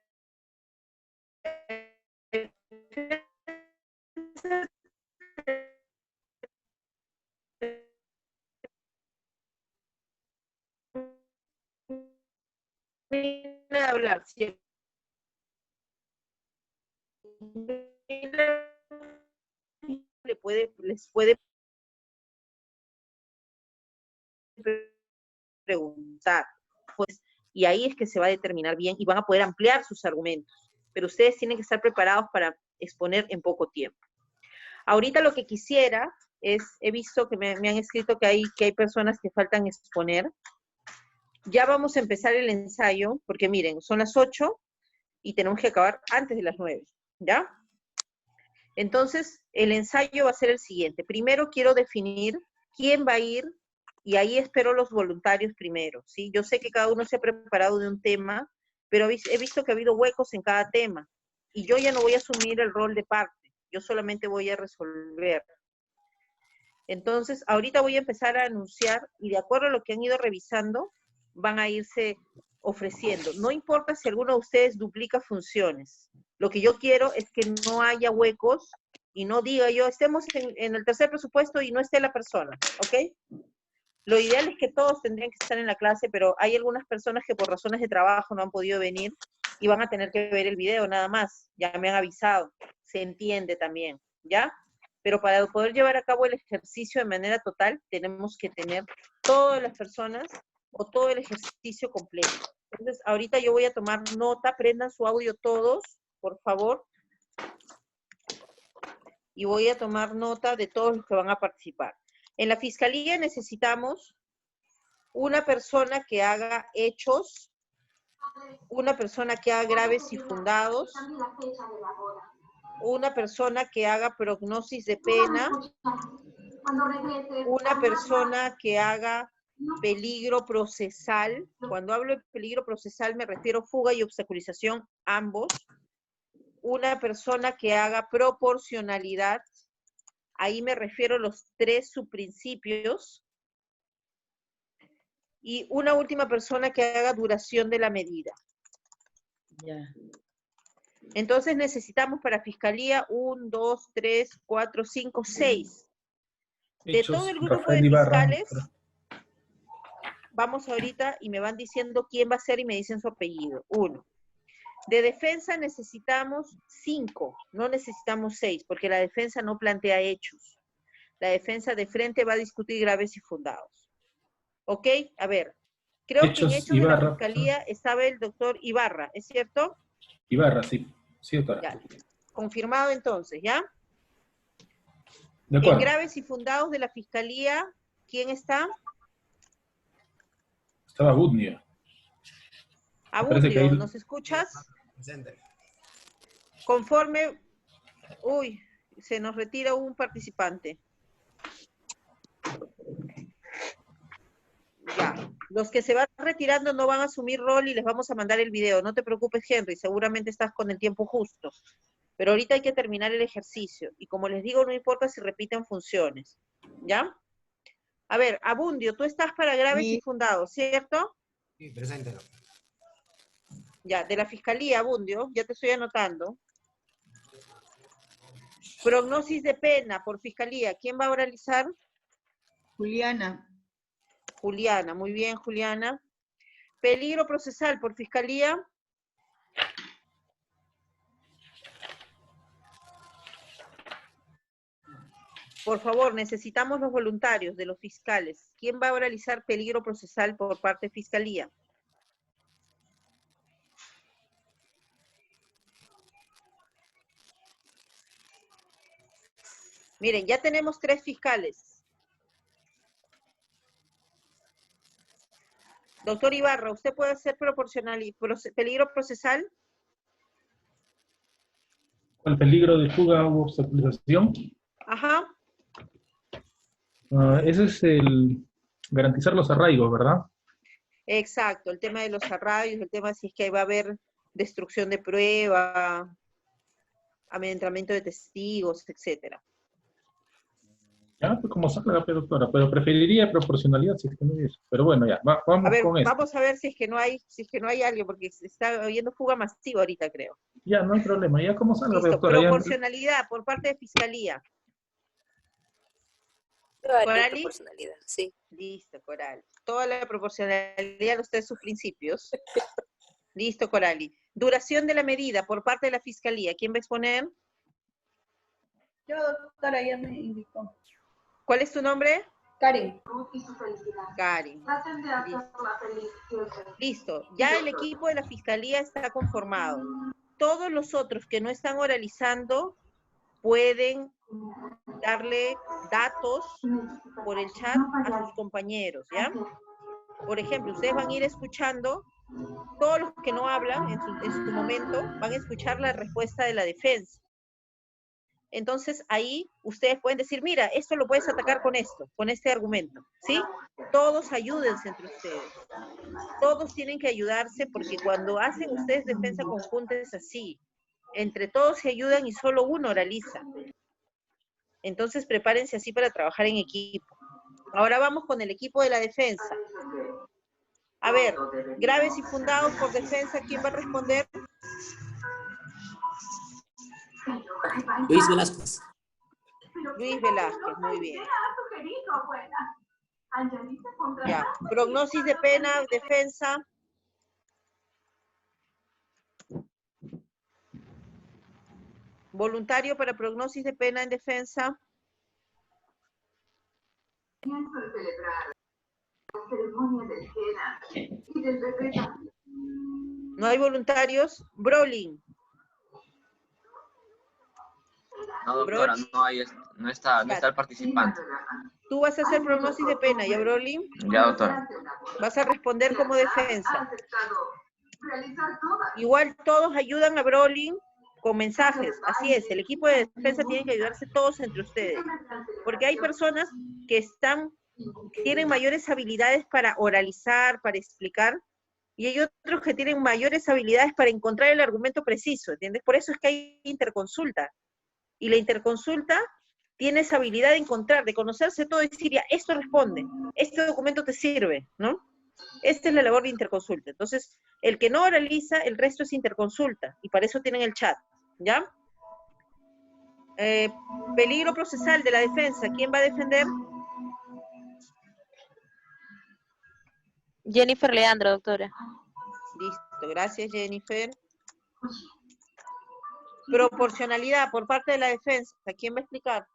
de hablar, ¿sí? Les puede preguntar, pues, y ahí es que se va a determinar bien y van a poder ampliar sus argumentos, pero ustedes tienen que estar preparados para exponer en poco tiempo. Ahorita lo que quisiera es, he visto que me han escrito que hay personas que faltan exponer. Ya vamos a empezar el ensayo, porque miren, son las 8 y tenemos que acabar antes de las 9, ¿ya? Entonces, el ensayo va a ser el siguiente. Primero quiero definir quién va a ir, y ahí espero los voluntarios primero, ¿sí? Yo sé que cada uno se ha preparado de un tema, pero he visto que ha habido huecos en cada tema, y yo ya no voy a asumir el rol de parte, yo solamente voy a resolver. Entonces, ahorita voy a empezar a anunciar, y de acuerdo a lo que han ido revisando, van a irse ofreciendo. No importa si alguno de ustedes duplica funciones. Lo que yo quiero es que no haya huecos y no diga yo, estemos en el tercer presupuesto y no esté la persona, ¿ok? Lo ideal es que todos tendrían que estar en la clase, pero hay algunas personas que por razones de trabajo no han podido venir y van a tener que ver el video nada más. Ya me han avisado, se entiende también, ¿ya? Pero para poder llevar a cabo el ejercicio de manera total, tenemos que tener todas las personas o todo el ejercicio completo. Entonces, ahorita yo voy a tomar nota, prendan su audio todos, por favor, y voy a tomar nota de todos los que van a participar. En la fiscalía necesitamos una persona que haga hechos una persona que haga graves y fundados, una persona que haga prognosis de pena, una persona que haga peligro procesal. Cuando hablo de peligro procesal me refiero a fuga y obstaculización, ambos. Una persona que haga proporcionalidad, ahí me refiero a los 3 subprincipios. Y una última persona que haga duración de la medida. Ya. Entonces necesitamos para fiscalía 1, 2, 3, 4, 5, 6. De todo el grupo de fiscales, vamos ahorita y me van diciendo quién va a ser y me dicen su apellido. 1. De defensa necesitamos 5, no necesitamos 6, porque la defensa no plantea hechos. La defensa de frente va a discutir graves y fundados. ¿Ok? A ver, creo que en hechos de la fiscalía estaba el doctor Ibarra, ¿es cierto? Ibarra, sí. Sí, doctora. Ya. Confirmado entonces, ¿ya? De acuerdo. En graves y fundados de la fiscalía, ¿quién está? Estaba Budnia. Abundio, ¿nos escuchas? Presente. Conforme... Uy, se nos retira un participante. Ya, los que se van retirando no van a asumir rol y les vamos a mandar el video. No te preocupes, Henry, seguramente estás con el tiempo justo. Pero ahorita hay que terminar el ejercicio. Y como les digo, no importa si repiten funciones. ¿Ya? A ver, Abundio, tú estás para graves y fundados, ¿cierto? Sí, presente. Ya, de la Fiscalía, Abundio, ya te estoy anotando. Prognosis de pena por Fiscalía, ¿quién va a oralizar? Juliana. Juliana, muy bien, Juliana. Peligro procesal por Fiscalía. Por favor, necesitamos los voluntarios de los fiscales. ¿Quién va a oralizar peligro procesal por parte de Fiscalía? Miren, ya tenemos 3 fiscales. Doctor Ibarra, ¿usted puede hacer peligro procesal? ¿El peligro de fuga u obstaculización? Ajá. Ese es el garantizar los arraigos, ¿verdad? Exacto, el tema de los arraios, el tema si es que va a haber destrucción de prueba, amedrentamiento de testigos, etcétera. Ya, pues como salga, doctora, pero preferiría proporcionalidad si es que no es eso. Pero bueno, ya, vamos A ver, con esto. vamos a ver si es que no hay algo, porque se está oyendo fuga masiva ahorita, creo. Ya, no hay problema, ya como salga, Listo, doctora. proporcionalidad por parte de Fiscalía. ¿Corali? Proporcionalidad, sí. Listo, Corali. Toda la proporcionalidad, los 3 subprincipios. Listo, Corali. Duración de la medida por parte de la Fiscalía. ¿Quién va a exponer? Yo, doctora, ya me indicó. ¿Cuál es tu nombre? Karen. Karen. Listo. Ya el equipo de la Fiscalía está conformado. Todos los otros que no están oralizando pueden darle datos por el chat a sus compañeros, ¿ya? Por ejemplo, ustedes van a ir escuchando, todos los que no hablan en su momento, van a escuchar la respuesta de la defensa. Entonces, ahí ustedes pueden decir, mira, esto lo puedes atacar con esto, con este argumento, ¿sí? Todos ayúdense entre ustedes. Todos tienen que ayudarse porque cuando hacen ustedes defensa conjunta es así. Entre todos se ayudan y solo uno oraliza. Entonces, prepárense así para trabajar en equipo. Ahora vamos con el equipo de la defensa. A ver, graves y fundados por defensa, ¿quién va a responder? Luis Velázquez. Luis Velázquez, muy bien. Ya, prognosis de pena, defensa. Voluntario para prognosis de pena en defensa. ¿No hay voluntarios? Brolin. No, doctora, no está el participante. Tú vas a hacer prognosis de pena, ¿ya, Brolin? Ya, doctora. Vas a responder como defensa. Igual todos ayudan a Brolin con mensajes, así es, el equipo de defensa tiene que ayudarse todos entre ustedes, porque hay personas que tienen mayores habilidades para oralizar, para explicar, y hay otros que tienen mayores habilidades para encontrar el argumento preciso, ¿entiendes? Por eso es que hay interconsulta, y la interconsulta tiene esa habilidad de encontrar, de conocerse todo y decir, ya, esto responde, este documento te sirve, ¿no? Esta es la labor de interconsulta. Entonces, el que no oraliza, el resto es interconsulta, y para eso tienen el chat, ¿ya? Peligro procesal de la defensa, ¿quién va a defender? Jennifer Leandro, doctora. Listo, gracias Jennifer. Proporcionalidad por parte de la defensa, ¿quién va a explicar?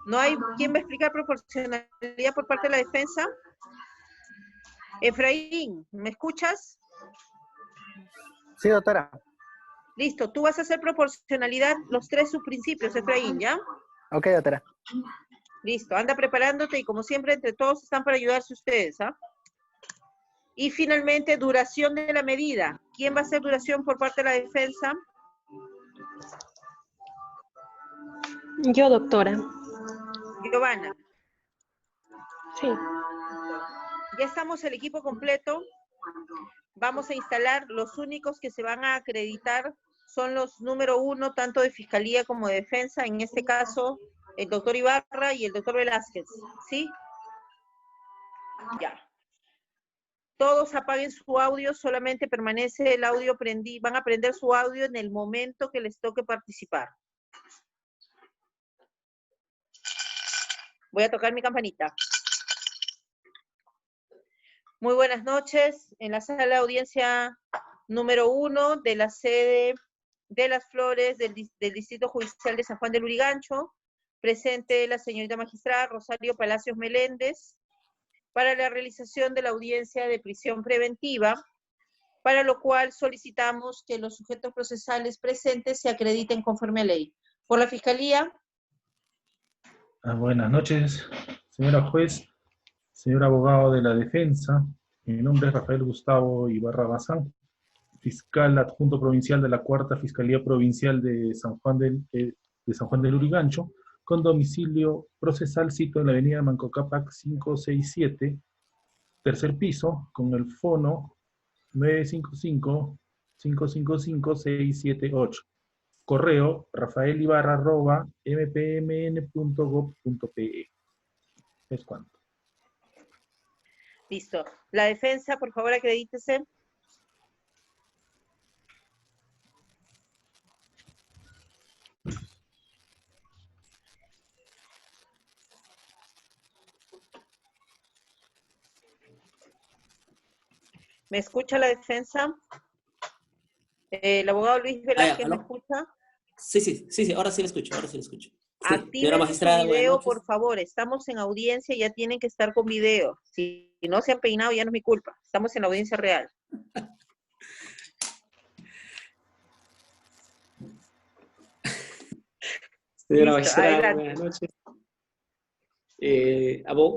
¿No hay quien va a explicar proporcionalidad por parte de la defensa? Efraín, ¿me escuchas? Sí, doctora. Listo, tú vas a hacer proporcionalidad los 3 subprincipios, Efraín, ¿ya? Ok, doctora. Listo, anda preparándote y como siempre entre todos están para ayudarse ustedes, ¿ah? Y finalmente, duración de la medida. ¿Quién va a hacer duración por parte de la defensa? Yo, doctora. Giovanna. Sí. Ya estamos el equipo completo. Vamos a instalar, los únicos que se van a acreditar son los número 1, tanto de Fiscalía como de Defensa, en este caso, el doctor Ibarra y el doctor Velázquez, ¿sí? Ya. Todos apaguen su audio, solamente permanece el audio prendido, van a prender su audio en el momento que les toque participar. Voy a tocar mi campanita. Muy buenas noches, en la sala de audiencia número 1 de la sede de Las Flores del Distrito Judicial de San Juan del Lurigancho, presente la señorita magistrada Rosario Palacios Meléndez, para la realización de la audiencia de prisión preventiva, para lo cual solicitamos que los sujetos procesales presentes se acrediten conforme a ley. Por la Fiscalía. Buenas noches, señora juez, señor abogado de la defensa. Mi nombre es Rafael Gustavo Ibarra Bazán, fiscal adjunto provincial de la 4ª Fiscalía Provincial de San Juan del Lurigancho, con domicilio procesal sito en la avenida Manco Cápac 567, tercer piso, con el fono 955-555-678. Correo rafaelibarra@mpmn.gov.pe. ¿Es cuánto? Listo. La defensa, por favor, acredítese. ¿Me escucha la defensa? El abogado Luis Velázquez, ¿me escucha? Sí, ahora sí lo escucho, Sí, señora Activen magistrada, su video, por favor. Estamos en audiencia, ya tienen que estar con video. Si no se han peinado, ya no es mi culpa. Estamos en la audiencia real. Señora magistrada, buenas noches.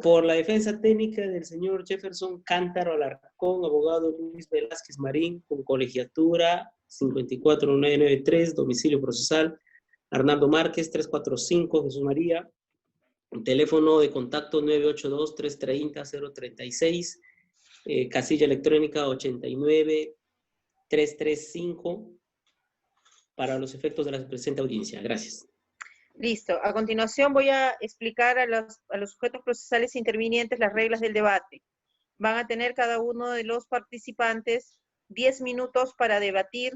Por la defensa técnica del señor Jefferson Cántaro Alarcón, abogado Luis Velázquez Marín, con colegiatura 54993, domicilio procesal Arnaldo Márquez 345, Jesús María, teléfono de contacto 982-330-036, casilla electrónica 89335, para los efectos de la presente audiencia. Gracias. Listo. A continuación voy a explicar a los sujetos procesales intervinientes las reglas del debate. Van a tener cada uno de los participantes 10 minutos para debatir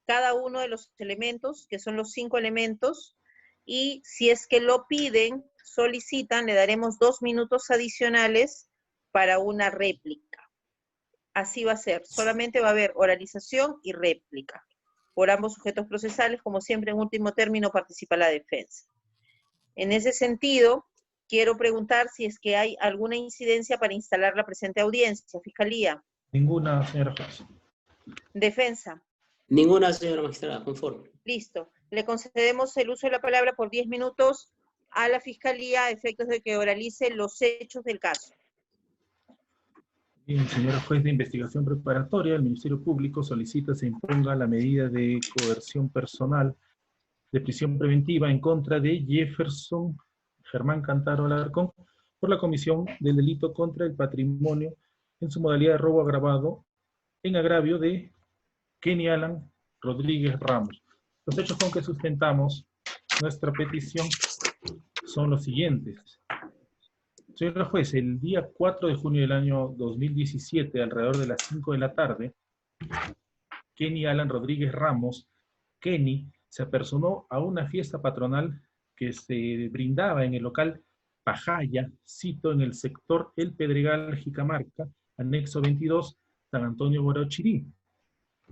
cada uno de los elementos, que son los 5 elementos, y si es que lo piden, solicitan, le daremos 2 minutos adicionales para una réplica. Así va a ser. Solamente va a haber oralización y réplica por ambos sujetos procesales. Como siempre, en último término participa la defensa. En ese sentido, quiero preguntar si es que hay alguna incidencia para instalar la presente audiencia. Fiscalía. Ninguna, señora juez. Defensa. Ninguna, señora magistrada, conforme. Listo. Le concedemos el uso de la palabra por 10 minutos a la Fiscalía a efectos de que oralice los hechos del caso. Bien, señora juez de investigación preparatoria, el Ministerio Público solicita se imponga la medida de coerción personal de prisión preventiva en contra de Jefferson Germán Cantaro Alarcón por la comisión del delito contra el patrimonio en su modalidad de robo agravado en agravio de Kenny Alan Rodríguez Ramos. Los hechos con que sustentamos nuestra petición son los siguientes. Señora juez, el día 4 de junio del año 2017, alrededor de las 5 de la tarde, Kenny Alan Rodríguez Ramos, Kenny, se apersonó a una fiesta patronal que se brindaba en el local Pajaya, cito en el sector El Pedregal, Jicamarca, anexo 22, San Antonio Guarachirí.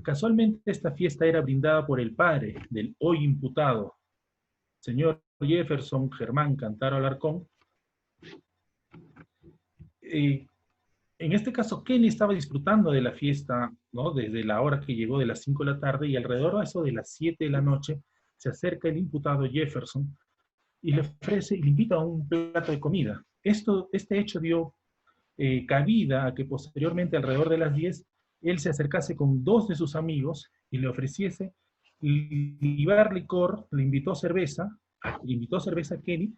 Casualmente esta fiesta era brindada por el padre del hoy imputado, señor Jefferson Germán Cantaro Alarcón. En este caso, Kenny estaba disfrutando de la fiesta, ¿no? Desde la hora que llegó de las 5 de la tarde, y alrededor de eso de las 7 de la noche se acerca el imputado Jefferson y le ofrece y le invita a un plato de comida. Este hecho dio cabida a que posteriormente, alrededor de las 10, él se acercase con 2 de sus amigos y le ofreciese libar licor, le invitó cerveza a Kenny,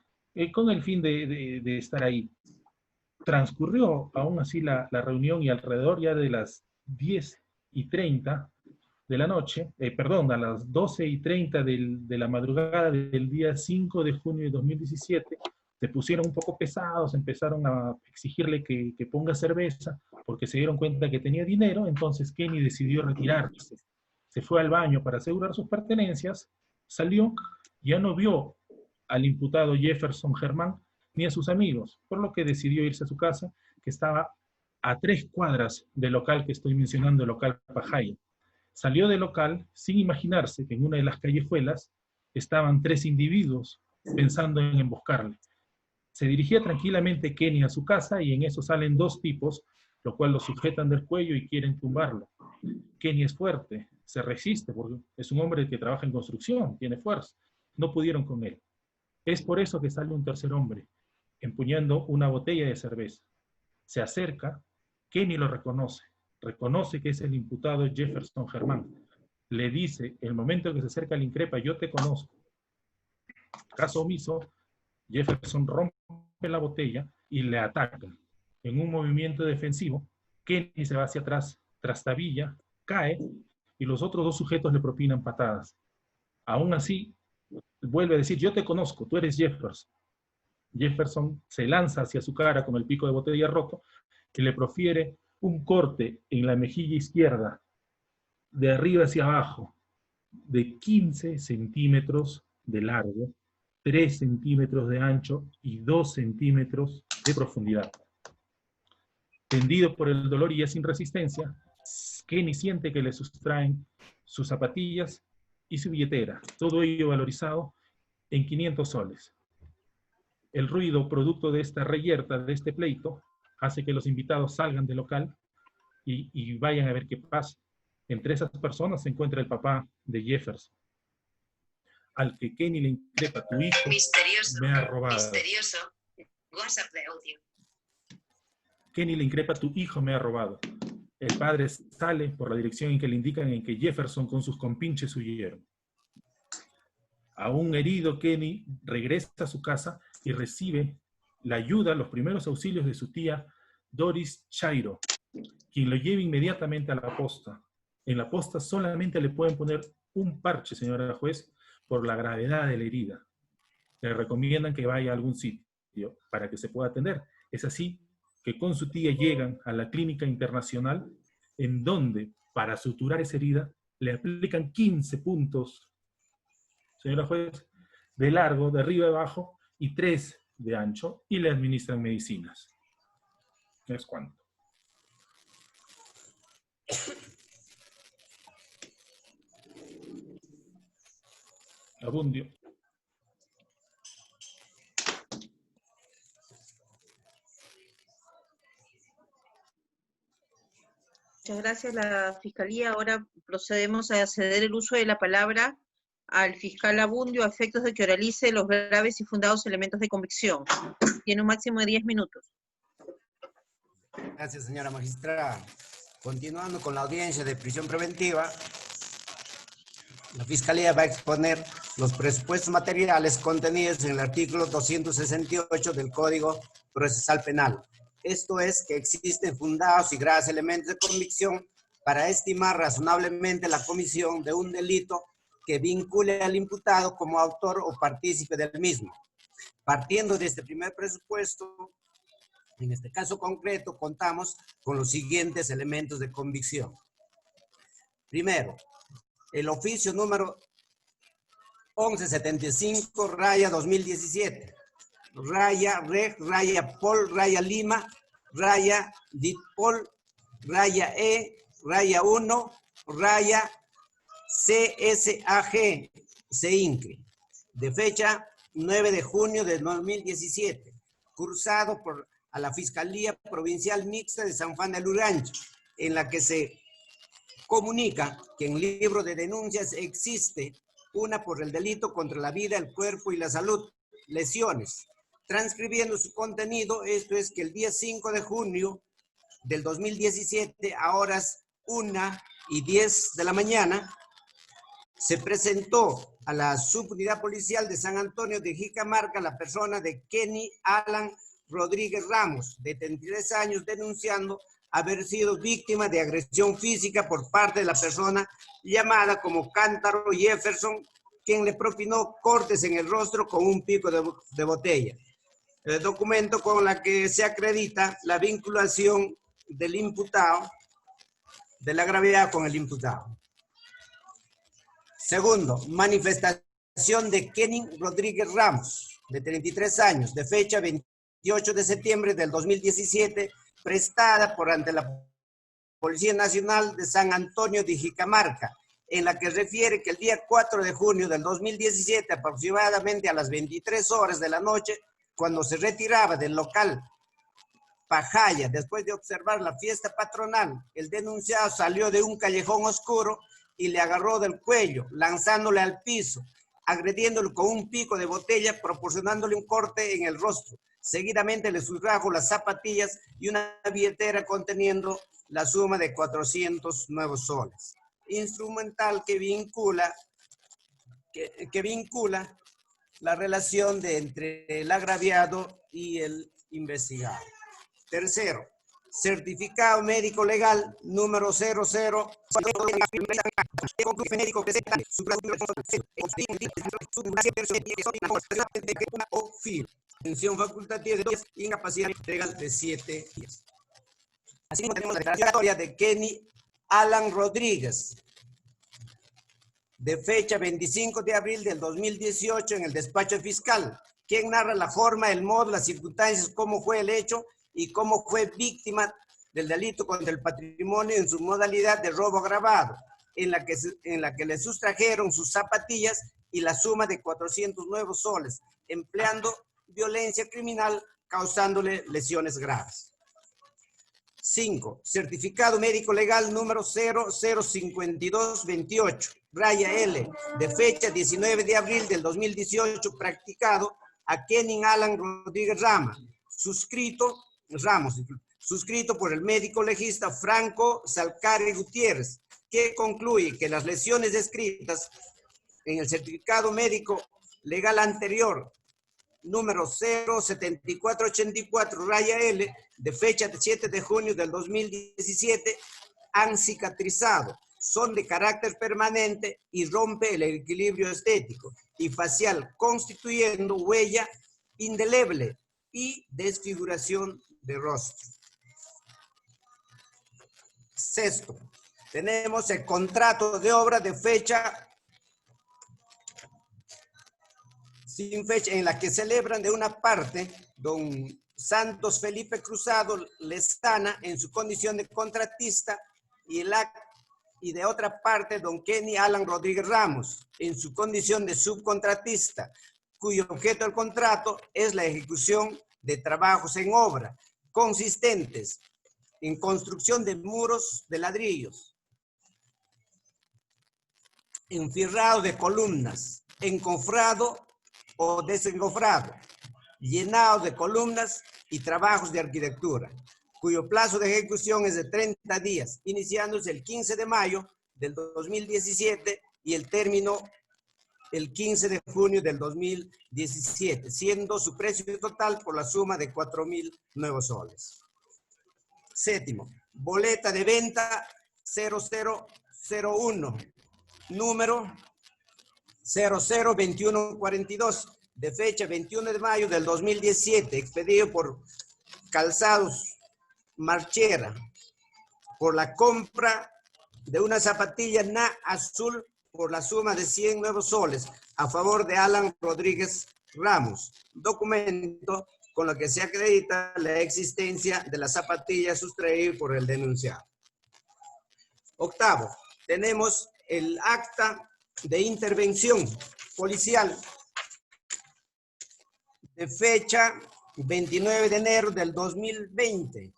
con el fin de estar ahí. Transcurrió aún así la reunión y alrededor ya de las 10:30 de la noche, a las 12:30 de la madrugada del día 5 de junio de 2017, se pusieron un poco pesados, empezaron a exigirle que ponga cerveza, porque se dieron cuenta que tenía dinero. Entonces Kenny decidió retirarse. Se fue al baño para asegurar sus pertenencias, salió, ya no vio al imputado Jefferson Germán ni a sus amigos, por lo que decidió irse a su casa, que estaba a 3 cuadras del local que estoy mencionando, el local Pajaya. Salió del local sin imaginarse que en una de las callejuelas estaban 3 individuos pensando en emboscarle. Se dirigía tranquilamente Kenny a su casa y en eso salen 2 tipos, lo cual lo sujetan del cuello y quieren tumbarlo. Kenny es fuerte, se resiste porque es un hombre que trabaja en construcción, tiene fuerza. No pudieron con él. Es por eso que sale un tercer hombre, empuñando una botella de cerveza. Se acerca, Kenny lo reconoce que es el imputado Jefferson Germán. Le dice, el momento en que se acerca, le increpa, yo te conozco. Caso omiso, Jefferson rompe la botella y le ataca. En un movimiento defensivo, Kenny se va hacia atrás, trastabilla, cae, y los otros 2 sujetos le propinan patadas. Aún así, vuelve a decir, yo te conozco, tú eres Jefferson. Jefferson se lanza hacia su cara con el pico de botella roto, que le profiere un corte en la mejilla izquierda, de arriba hacia abajo, de 15 centímetros de largo, 3 centímetros de ancho y 2 centímetros de profundidad. Tendido por el dolor y ya sin resistencia, Kenny siente que le sustraen sus zapatillas y su billetera, todo ello valorizado en 500 soles. El ruido producto de esta reyerta, de este pleito, hace que los invitados salgan del local y vayan a ver qué pasa. Entre esas personas se encuentra el papá de Jefferson, al que Kenny le increpa, tu hijo me ha robado. Misterioso. WhatsApp de audio. Kenny le increpa, tu hijo me ha robado. El padre sale por la dirección en que le indican en que Jefferson con sus compinches huyeron. Aún herido, Kenny regresa a su casa y recibe la ayuda, los primeros auxilios de su tía Doris Chairo, quien lo lleva inmediatamente a la posta. En la posta solamente le pueden poner un parche, señora juez, por la gravedad de la herida. Le recomiendan que vaya a algún sitio para que se pueda atender. Es así que con su tía llegan a la clínica internacional, en donde, para suturar esa herida, le aplican 15 puntos, señora juez, de largo, de arriba a abajo, y 3 de ancho, y le administran medicinas. ¿Es cuánto? Abundio. Muchas gracias, la Fiscalía. Ahora procedemos a ceder el uso de la palabra al fiscal Abundio a efectos de que oralice los graves y fundados elementos de convicción. Tiene un máximo de 10 minutos. Gracias, señora magistrada. Continuando con la audiencia de prisión preventiva, la Fiscalía va a exponer los presupuestos materiales contenidos en el artículo 268 del Código Procesal Penal. Esto es que existen fundados y graves elementos de convicción para estimar razonablemente la comisión de un delito que vincule al imputado como autor o partícipe del mismo. Partiendo de este primer presupuesto, en este caso concreto, contamos con los siguientes elementos de convicción. Primero, el oficio número 1175-2017, raya Reg, raya Pol, raya Lima, raya Ditpol, raya E, raya 1, raya CSAG, CEINCRE, de fecha 9 de junio de 2017, cursado a la Fiscalía Provincial Mixta de San Juan de Lurigancho, en la que se comunica que en libro de denuncias existe una por el delito contra la vida, el cuerpo y la salud, lesiones. Transcribiendo su contenido, esto es que el día 5 de junio del 2017, a horas 1:10 de la mañana, se presentó a la Subunidad Policial de San Antonio de Jicamarca la persona de Kenny Alan Rodríguez Ramos, de 33 años, denunciando haber sido víctima de agresión física por parte de la persona llamada como Cántaro Jefferson, quien le propinó cortes en el rostro con un pico de botella. El documento con la que se acredita la vinculación del imputado, de la gravedad con el imputado. Segundo, manifestación de Kenny Rodríguez Ramos, de 33 años, de fecha 28 de septiembre del 2017, prestada por ante la Policía Nacional de San Antonio de Jicamarca, en la que refiere que el día 4 de junio del 2017, aproximadamente a las 23 horas de la noche, cuando se retiraba del local Pajaya, después de observar la fiesta patronal, el denunciado salió de un callejón oscuro y le agarró del cuello, lanzándole al piso, agrediéndolo con un pico de botella, proporcionándole un corte en el rostro. Seguidamente le sustrajo las zapatillas y una billetera conteniendo la suma de 400 nuevos soles. Instrumental que vincula la relación entre el agraviado y el investigado. Tercero, certificado médico legal número 00 o FIL. Pensión facultativa de 2 días, incapacidad legal de 7 días. Así como tenemos la declaratoria de Kenny Alan Rodríguez, de fecha 25 de abril del 2018 en el despacho fiscal, quien narra la forma, el modo, las circunstancias, cómo fue el hecho y cómo fue víctima del delito contra el patrimonio en su modalidad de robo agravado, en la que le sustrajeron sus zapatillas y la suma de 400 nuevos soles, empleando violencia criminal causándole lesiones graves. 5. Certificado médico legal número 005228, raya L, de fecha 19 de abril del 2018, practicado a Kenny Alan Rodríguez suscrito por el médico legista Franco Salcari Gutiérrez, que concluye que las lesiones descritas en el certificado médico legal anterior, número 07484, raya L, de fecha 7 de junio del 2017, han cicatrizado, son de carácter permanente y rompe el equilibrio estético y facial, constituyendo huella indeleble y desfiguración de rostro. Sexto, tenemos el contrato de obra de fecha sin fecha, en la que celebran de una parte don Santos Felipe Cruzado Lestana en su condición de contratista y de otra parte don Kenny Alan Rodríguez Ramos en su condición de subcontratista, cuyo objeto del contrato es la ejecución de trabajos en obra consistentes en construcción de muros de ladrillos, enfierrado de columnas, encofrado o desencofrado, llenado de columnas y trabajos de arquitectura, cuyo plazo de ejecución es de 30 días, iniciándose el 15 de mayo del 2017 y el término el 15 de junio del 2017, siendo su precio total por la suma de 4.000 nuevos soles. Séptimo, boleta de venta 0001, número 002142, de fecha 21 de mayo del 2017, expedido por Calzados Marchera, por la compra de una zapatilla Na azul por la suma de 100 nuevos soles a favor de Alan Rodríguez Ramos, documento con lo que se acredita la existencia de la zapatilla sustraída por el denunciado. Octavo, tenemos el acta de intervención policial de fecha 29 de enero del 2020.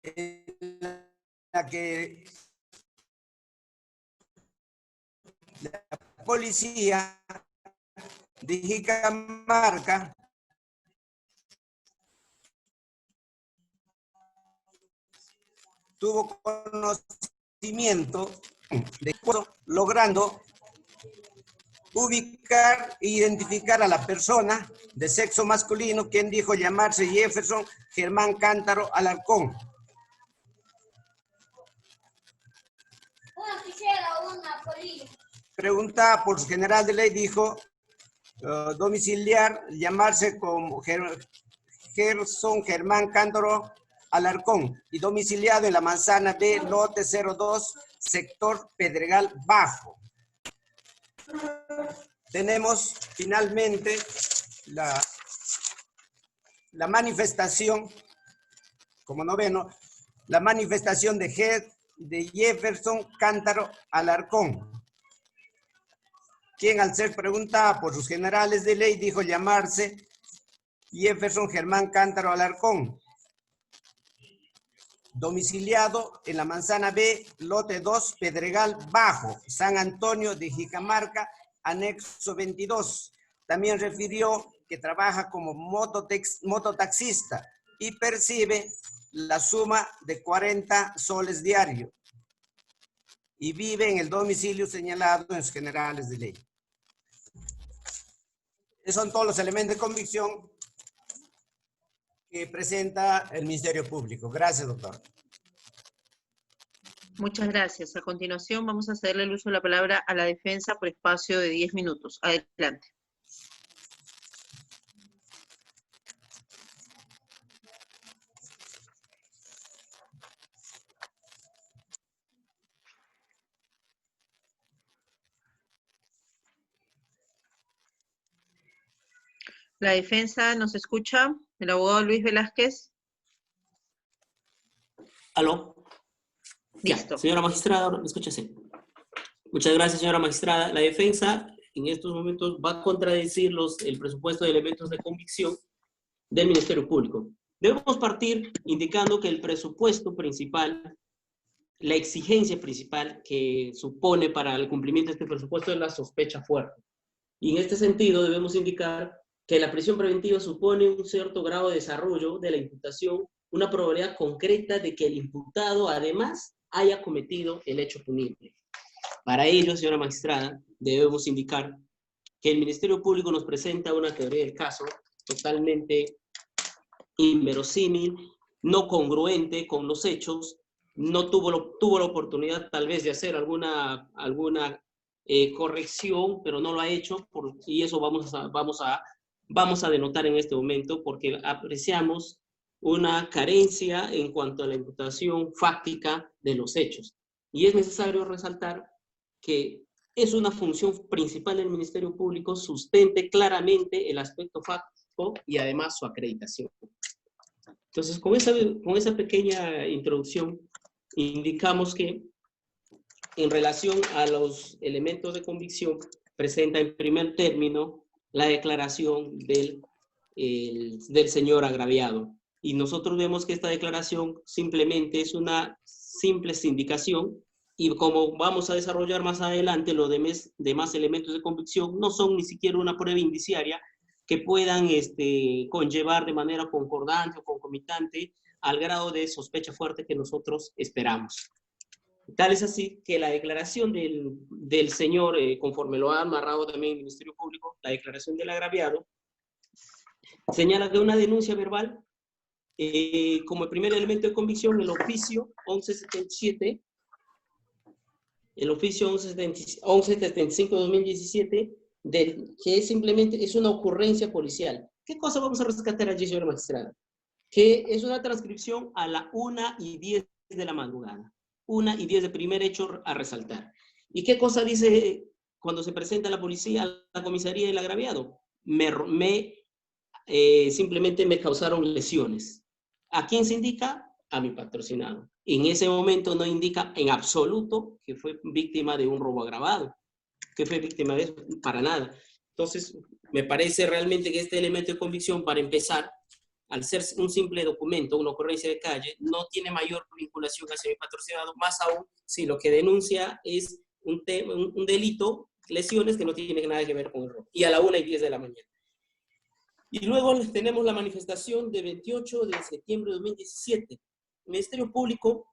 En la que la policía de Jicamarca tuvo conocimiento de esto, logrando ubicar e identificar a la persona de sexo masculino, quien dijo llamarse Jefferson Germán Cántaro Alarcón. Preguntada por su general de ley, dijo domiciliar, llamarse como Gerson Germán Cántaro Alarcón y domiciliado en la manzana B, lote 02, sector Pedregal Bajo. Tenemos finalmente la manifestación, como noveno, la manifestación de Jefferson Cántaro Alarcón, quien al ser preguntada por sus generales de ley dijo llamarse Jefferson Germán Cántaro Alarcón, domiciliado en la manzana B, lote 2, Pedregal Bajo, San Antonio de Jicamarca, anexo 22. También refirió que trabaja como mototaxista y percibe la suma de 40 soles diarios y vive en el domicilio señalado en sus generales de ley. Esos son todos los elementos de convicción que presenta el Ministerio Público. Gracias, doctor. Muchas gracias. A continuación vamos a cederle el uso de la palabra a la defensa por espacio de 10 minutos. Adelante. La defensa nos escucha. El abogado Luis Velázquez. ¿Aló? Listo. Ya, señora magistrada, ¿me escucha? Sí. Muchas gracias, señora magistrada. La defensa en estos momentos va a contradecir el presupuesto de elementos de convicción del Ministerio Público. Debemos partir indicando que el presupuesto principal, la exigencia principal que supone para el cumplimiento de este presupuesto es la sospecha fuerte. Y en este sentido debemos indicar que la prisión preventiva supone un cierto grado de desarrollo de la imputación, una probabilidad concreta de que el imputado además haya cometido el hecho punible. Para ello, señora magistrada, debemos indicar que el Ministerio Público nos presenta una teoría del caso totalmente inverosímil, no congruente con los hechos, no tuvo la oportunidad tal vez de hacer alguna corrección, pero no lo ha hecho, y eso vamos a denotar en este momento porque apreciamos una carencia en cuanto a la imputación fáctica de los hechos. Y es necesario resaltar que es una función principal del Ministerio Público, sustente claramente el aspecto fáctico y además su acreditación. Entonces, con esa pequeña introducción, indicamos que en relación a los elementos de convicción, presenta en primer término la declaración del señor agraviado. Y nosotros vemos que esta declaración simplemente es una simple sindicación, y como vamos a desarrollar más adelante, los demás elementos de convicción no son ni siquiera una prueba indiciaria que puedan conllevar de manera concordante o concomitante al grado de sospecha fuerte que nosotros esperamos. Tal es así que la declaración del señor, conforme lo ha amarrado también el Ministerio Público, la declaración del agraviado, señala que una denuncia verbal, como el primer elemento de convicción, el oficio 1177, el oficio 1175-2017, que simplemente es una ocurrencia policial. ¿Qué cosa vamos a rescatar allí, señora magistrada? Que es una transcripción a la 1:10 de la madrugada. 1:10 de primer hecho a resaltar. ¿Y qué cosa dice cuando se presenta la policía a la comisaría del agraviado? Simplemente me causaron lesiones. ¿A quién se indica? A mi patrocinado. En ese momento no indica en absoluto que fue víctima de un robo agravado, que fue víctima de eso, para nada. Entonces, me parece realmente que este elemento de convicción, para empezar, al ser un simple documento, una ocurrencia de calle, no tiene mayor vinculación hacia mi patrocinado, más aún si lo que denuncia es un delito, lesiones que no tienen nada que ver con el robo, y a la 1:10 de la mañana. Y luego tenemos la manifestación de 28 de septiembre de 2017. El Ministerio Público,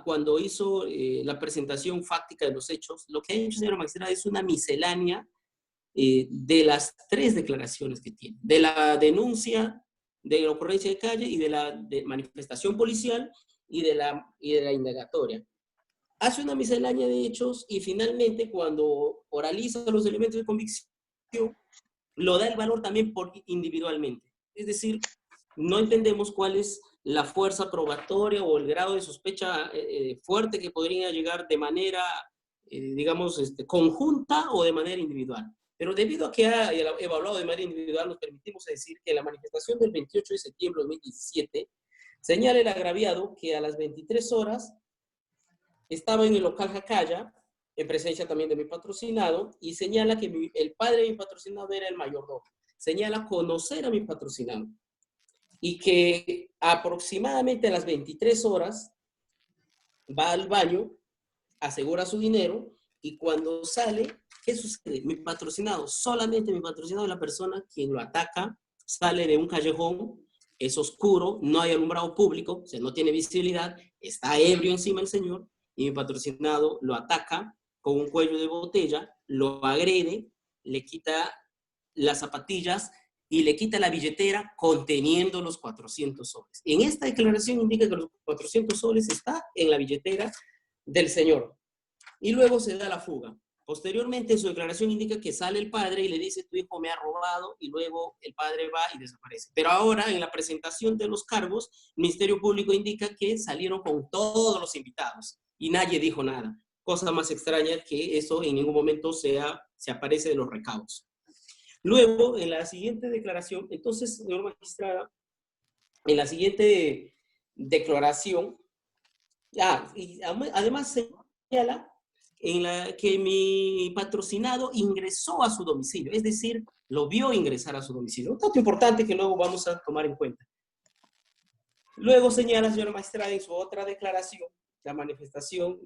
cuando hizo la presentación fáctica de los hechos, lo que ha hecho, señora magistrada, es una miscelánea de las 3 declaraciones que tiene, de la denuncia de la ocurrencia de calle y de la manifestación policial y de la indagatoria. Hace una miscelánea de hechos y finalmente cuando oraliza los elementos de convicción, lo da el valor también individualmente. Es decir, no entendemos cuál es la fuerza probatoria o el grado de sospecha fuerte que podría llegar de manera, digamos, conjunta o de manera individual. Pero debido a que ha evaluado de manera individual, nos permitimos decir que la manifestación del 28 de septiembre de 2017 señala el agraviado que a las 23 horas estaba en el local Jacaya, en presencia también de mi patrocinado, y señala que el padre de mi patrocinado era el mayordomo. Señala conocer a mi patrocinado. Y que aproximadamente a las 23 horas va al baño, asegura su dinero, y cuando sale, ¿qué sucede? Mi patrocinado, solamente mi patrocinado es la persona quien lo ataca, sale de un callejón, es oscuro, no hay alumbrado público, o sea, no tiene visibilidad, está ebrio encima el señor, y mi patrocinado lo ataca con un cuello de botella, lo agrede, le quita las zapatillas y le quita la billetera conteniendo los 400 soles. En esta declaración indica que los 400 soles está en la billetera del señor. Y luego se da la fuga. Posteriormente, en su declaración indica que sale el padre y le dice, tu hijo me ha robado, y luego el padre va y desaparece. Pero ahora, en la presentación de los cargos, el Ministerio Público indica que salieron con todos los invitados y nadie dijo nada. Cosa más extraña que eso en ningún momento se aparece de los recaudos. Luego, en la siguiente declaración, entonces, señor magistrada, en la siguiente declaración, y además señala en la que mi patrocinado ingresó a su domicilio, es decir, lo vio ingresar a su domicilio. Un dato importante que luego vamos a tomar en cuenta. Luego señala, señora magistrada, en su otra declaración, la manifestación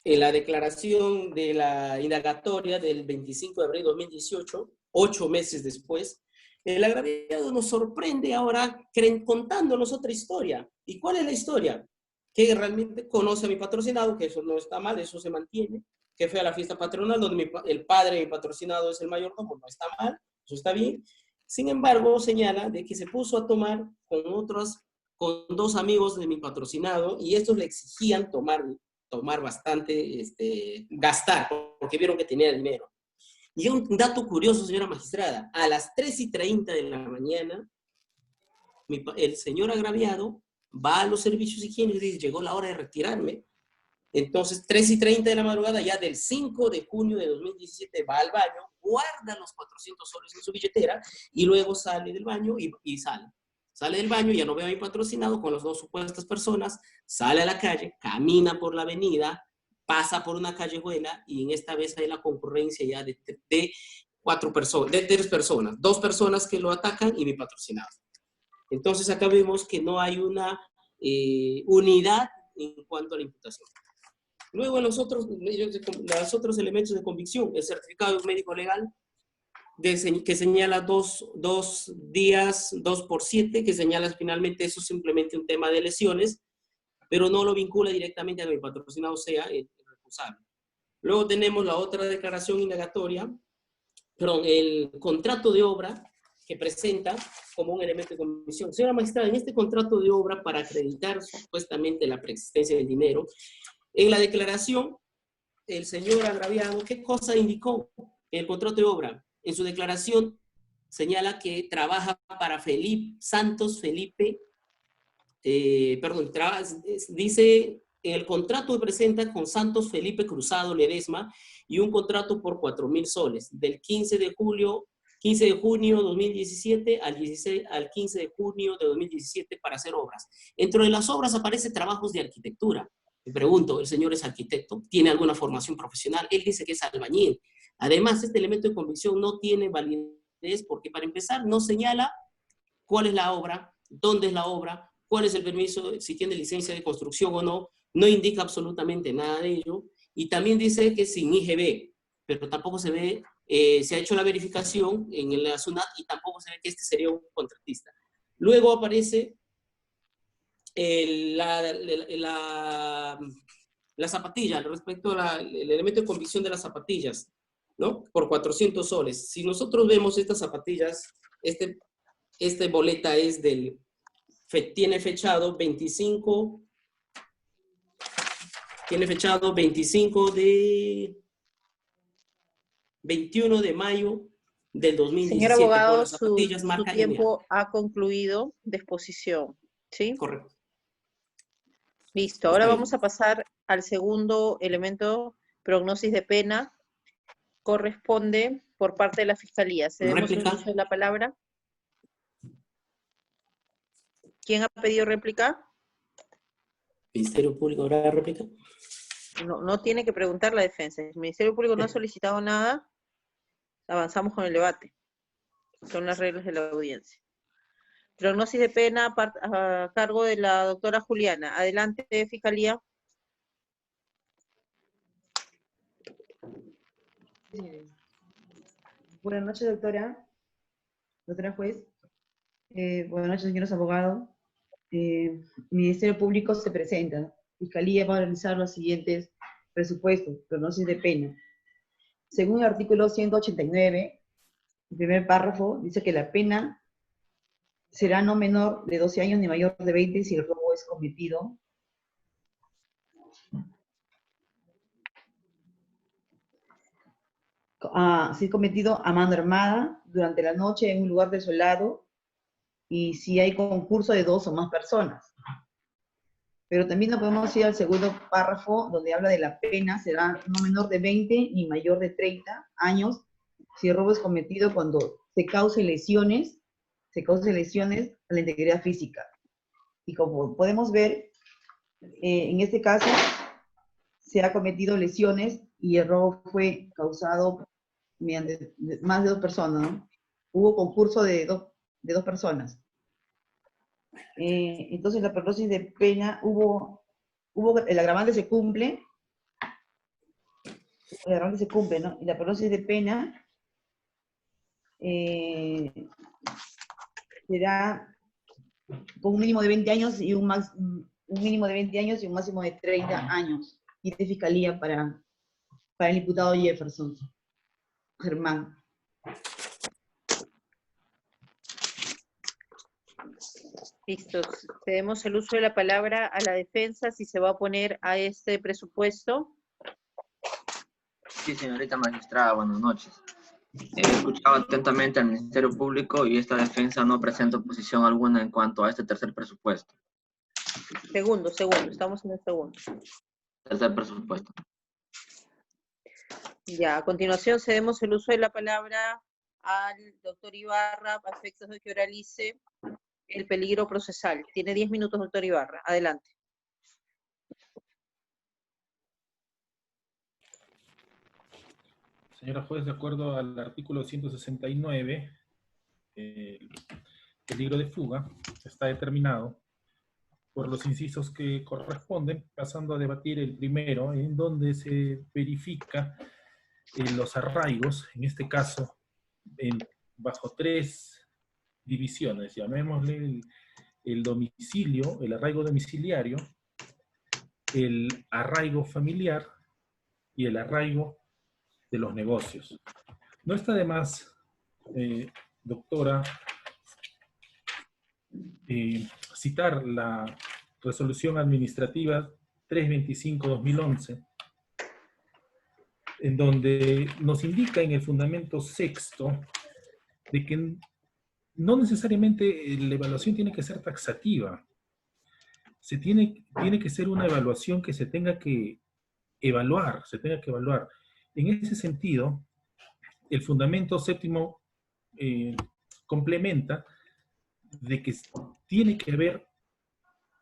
en la declaración de la indagatoria del 25 de abril de 2018, 8 meses después, el agraviado nos sorprende ahora contándonos otra historia. ¿Y cuál es la historia? Que realmente conoce a mi patrocinado, que eso no está mal, eso se mantiene, que fue a la fiesta patronal donde el padre de mi patrocinado es el mayordomo, no está mal, eso está bien. Sin embargo, señala de que se puso a tomar con 2 amigos de mi patrocinado y estos le exigían tomar bastante, gastar, porque vieron que tenía dinero. Y un dato curioso, señora magistrada, a las 3:30 de la mañana, el señor agraviado va a los servicios higiénicos y dice, llegó la hora de retirarme. Entonces, 3:30 de la madrugada, ya del 5 de junio de 2017, va al baño, guarda los 400 soles en su billetera y luego sale del baño y sale. Sale del baño, ya no veo a mi patrocinado con las 2 supuestas personas, sale a la calle, camina por la avenida, pasa por una callejuela y en esta vez hay la concurrencia ya de 4 personas, de 3 personas, 2 personas que lo atacan y mi patrocinado. Entonces acá vemos que no hay una unidad en cuanto a la imputación. Luego los otros elementos de convicción, el certificado médico legal, que señala 2 días, 2×7, que señala finalmente eso es simplemente un tema de lesiones, pero no lo vincula directamente a que el patrocinado sea el responsable. Luego tenemos la otra declaración indagatoria, perdón, el contrato de obra que presenta como un elemento de convicción. Señora magistrada, en este contrato de obra, para acreditar supuestamente la preexistencia del dinero, en la declaración, el señor agraviado, ¿qué cosa indicó en el contrato de obra? En su declaración señala que trabaja para Santos Felipe, dice, en el contrato que presenta con Santos Felipe Cruzado Ledesma y un contrato por 4.000 soles, del 15 de junio de 2017 al 15 de junio de 2017 para hacer obras. Dentro de las obras aparece trabajos de arquitectura. Me pregunto, ¿el señor es arquitecto? ¿Tiene alguna formación profesional? Él dice que es albañil. Además, este elemento de convicción no tiene validez porque, para empezar, no señala cuál es la obra, dónde es la obra, cuál es el permiso, si tiene licencia de construcción o no, no indica absolutamente nada de ello, y también dice que sin IGB, pero tampoco se ve, se ha hecho la verificación en la SUNAT y tampoco se ve que este sería un contratista. Luego aparece la zapatilla, respecto al elemento de convicción de las zapatillas, ¿no? Por 400 soles. Si nosotros vemos estas zapatillas, esta boleta es tiene fechado 25 de 21 de mayo del 2017. Señor abogado, por las zapatillas su marca tiempo MA. ha concluido de exposición, ¿sí? Correcto. Listo, ahora Está bien. vamos a pasar al segundo elemento, prognosis de pena. Corresponde por parte de la Fiscalía. Cedemos el Réplica. uso de la palabra. ¿Quién ha pedido réplica? Ministerio Público, ¿habrá réplica? No tiene que preguntar la defensa. El Ministerio Público no ha solicitado nada. Avanzamos con el debate. Son las reglas de la audiencia. Prognosis de pena a cargo de la doctora Juliana. Adelante, Fiscalía. Buenas noches, doctora. Doctora juez. Buenas noches, señores abogados. Ministerio Público se presenta. Fiscalía va a realizar los siguientes presupuestos, prognosis de pena. Según el artículo 189, el primer párrafo dice que la pena será no menor de 12 años ni mayor de 20 si el robo es cometido a mano armada durante la noche en un lugar desolado y si hay concurso de 2 o más personas. Pero también nos podemos ir al segundo párrafo donde habla de la pena será no menor de 20 ni mayor de 30 años si el robo es cometido cuando se causen lesiones a la integridad física. Y como podemos ver, en este caso se ha cometido lesiones y el robo fue causado mediante más de 2 personas, ¿no? Hubo concurso de dos personas. Entonces la prognosis de pena el agravante se cumple, ¿no? Y la prognosis de pena será con un mínimo de 20 años y un mínimo de 20 años y un máximo de 30 años. Y de fiscalía para el imputado Jefferson Germán. Listo. Cedemos el uso de la palabra a la defensa si se va a oponer a este presupuesto. Sí, señorita magistrada, buenas noches. He escuchado atentamente al Ministerio Público y esta defensa no presenta oposición alguna en cuanto a este tercer presupuesto. Segundo, estamos en el segundo. Tercer presupuesto. Ya, a continuación cedemos el uso de la palabra al doctor Ibarra a efectos de que oralice el peligro procesal. Tiene 10 minutos, doctor Ibarra. Adelante. Señora juez, de acuerdo al artículo 169, peligro de fuga está determinado por los incisos que corresponden, pasando a debatir el primero, en donde se verifica los arraigos, en este caso, bajo 3 divisiones, llamémosle el domicilio, el arraigo domiciliario, el arraigo familiar y el arraigo de los negocios. No está de más, doctora, citar la resolución administrativa 325-2011, en donde nos indica en el fundamento sexto de que no necesariamente la evaluación tiene que ser taxativa. Tiene que ser una evaluación que se tenga que evaluar, En ese sentido, el fundamento séptimo complementa de que tiene que haber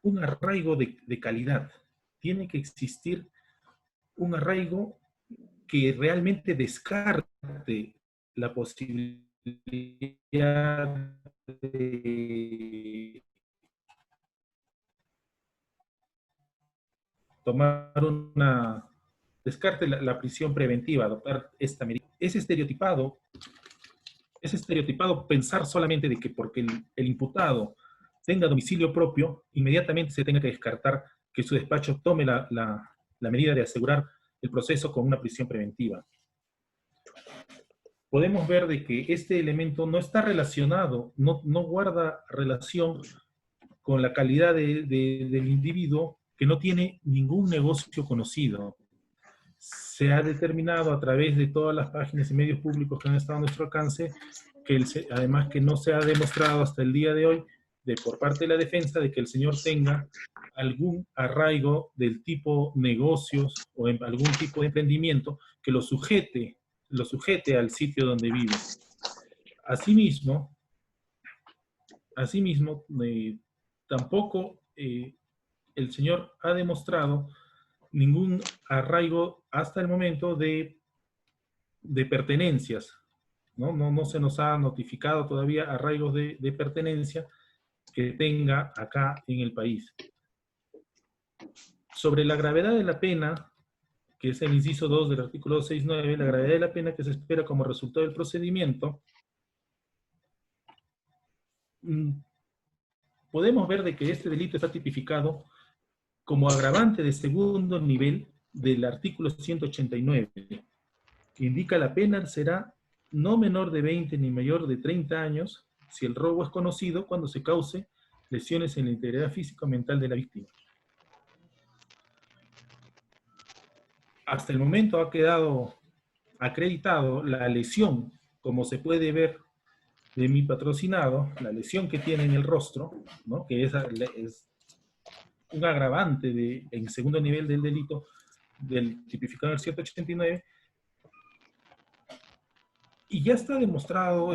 un arraigo de calidad. Tiene que existir un arraigo que realmente descarte la posibilidad de tomar descarte la prisión preventiva, adoptar esta medida. Es estereotipado pensar solamente de que porque el imputado tenga domicilio propio, inmediatamente se tenga que descartar que su despacho tome la medida de asegurar el proceso con una prisión preventiva. Podemos ver de que este elemento no está relacionado, no guarda relación con la calidad del individuo que no tiene ningún negocio conocido. Se ha determinado a través de todas las páginas y medios públicos que han estado a nuestro alcance, además que no se ha demostrado hasta el día de hoy, por parte de la defensa, de que el señor tenga algún arraigo del tipo negocios o algún tipo de emprendimiento que lo sujete al sitio donde vive. Asimismo, tampoco el señor ha demostrado ningún arraigo hasta el momento de pertenencias, ¿no? No se nos ha notificado todavía arraigos de pertenencia que tenga acá en el país. Sobre la gravedad de la pena, que es el inciso 2 del artículo 269, la gravedad de la pena que se espera como resultado del procedimiento, podemos ver de que este delito está tipificado como agravante de segundo nivel del artículo 189, que indica la pena será no menor de 20 ni mayor de 30 años si el robo es conocido cuando se cause lesiones en la integridad física o mental de la víctima. Hasta el momento ha quedado acreditado la lesión, como se puede ver de mi patrocinado, la lesión que tiene en el rostro, ¿no? Que es un agravante en segundo nivel del delito del tipificado en el 189, y ya está demostrado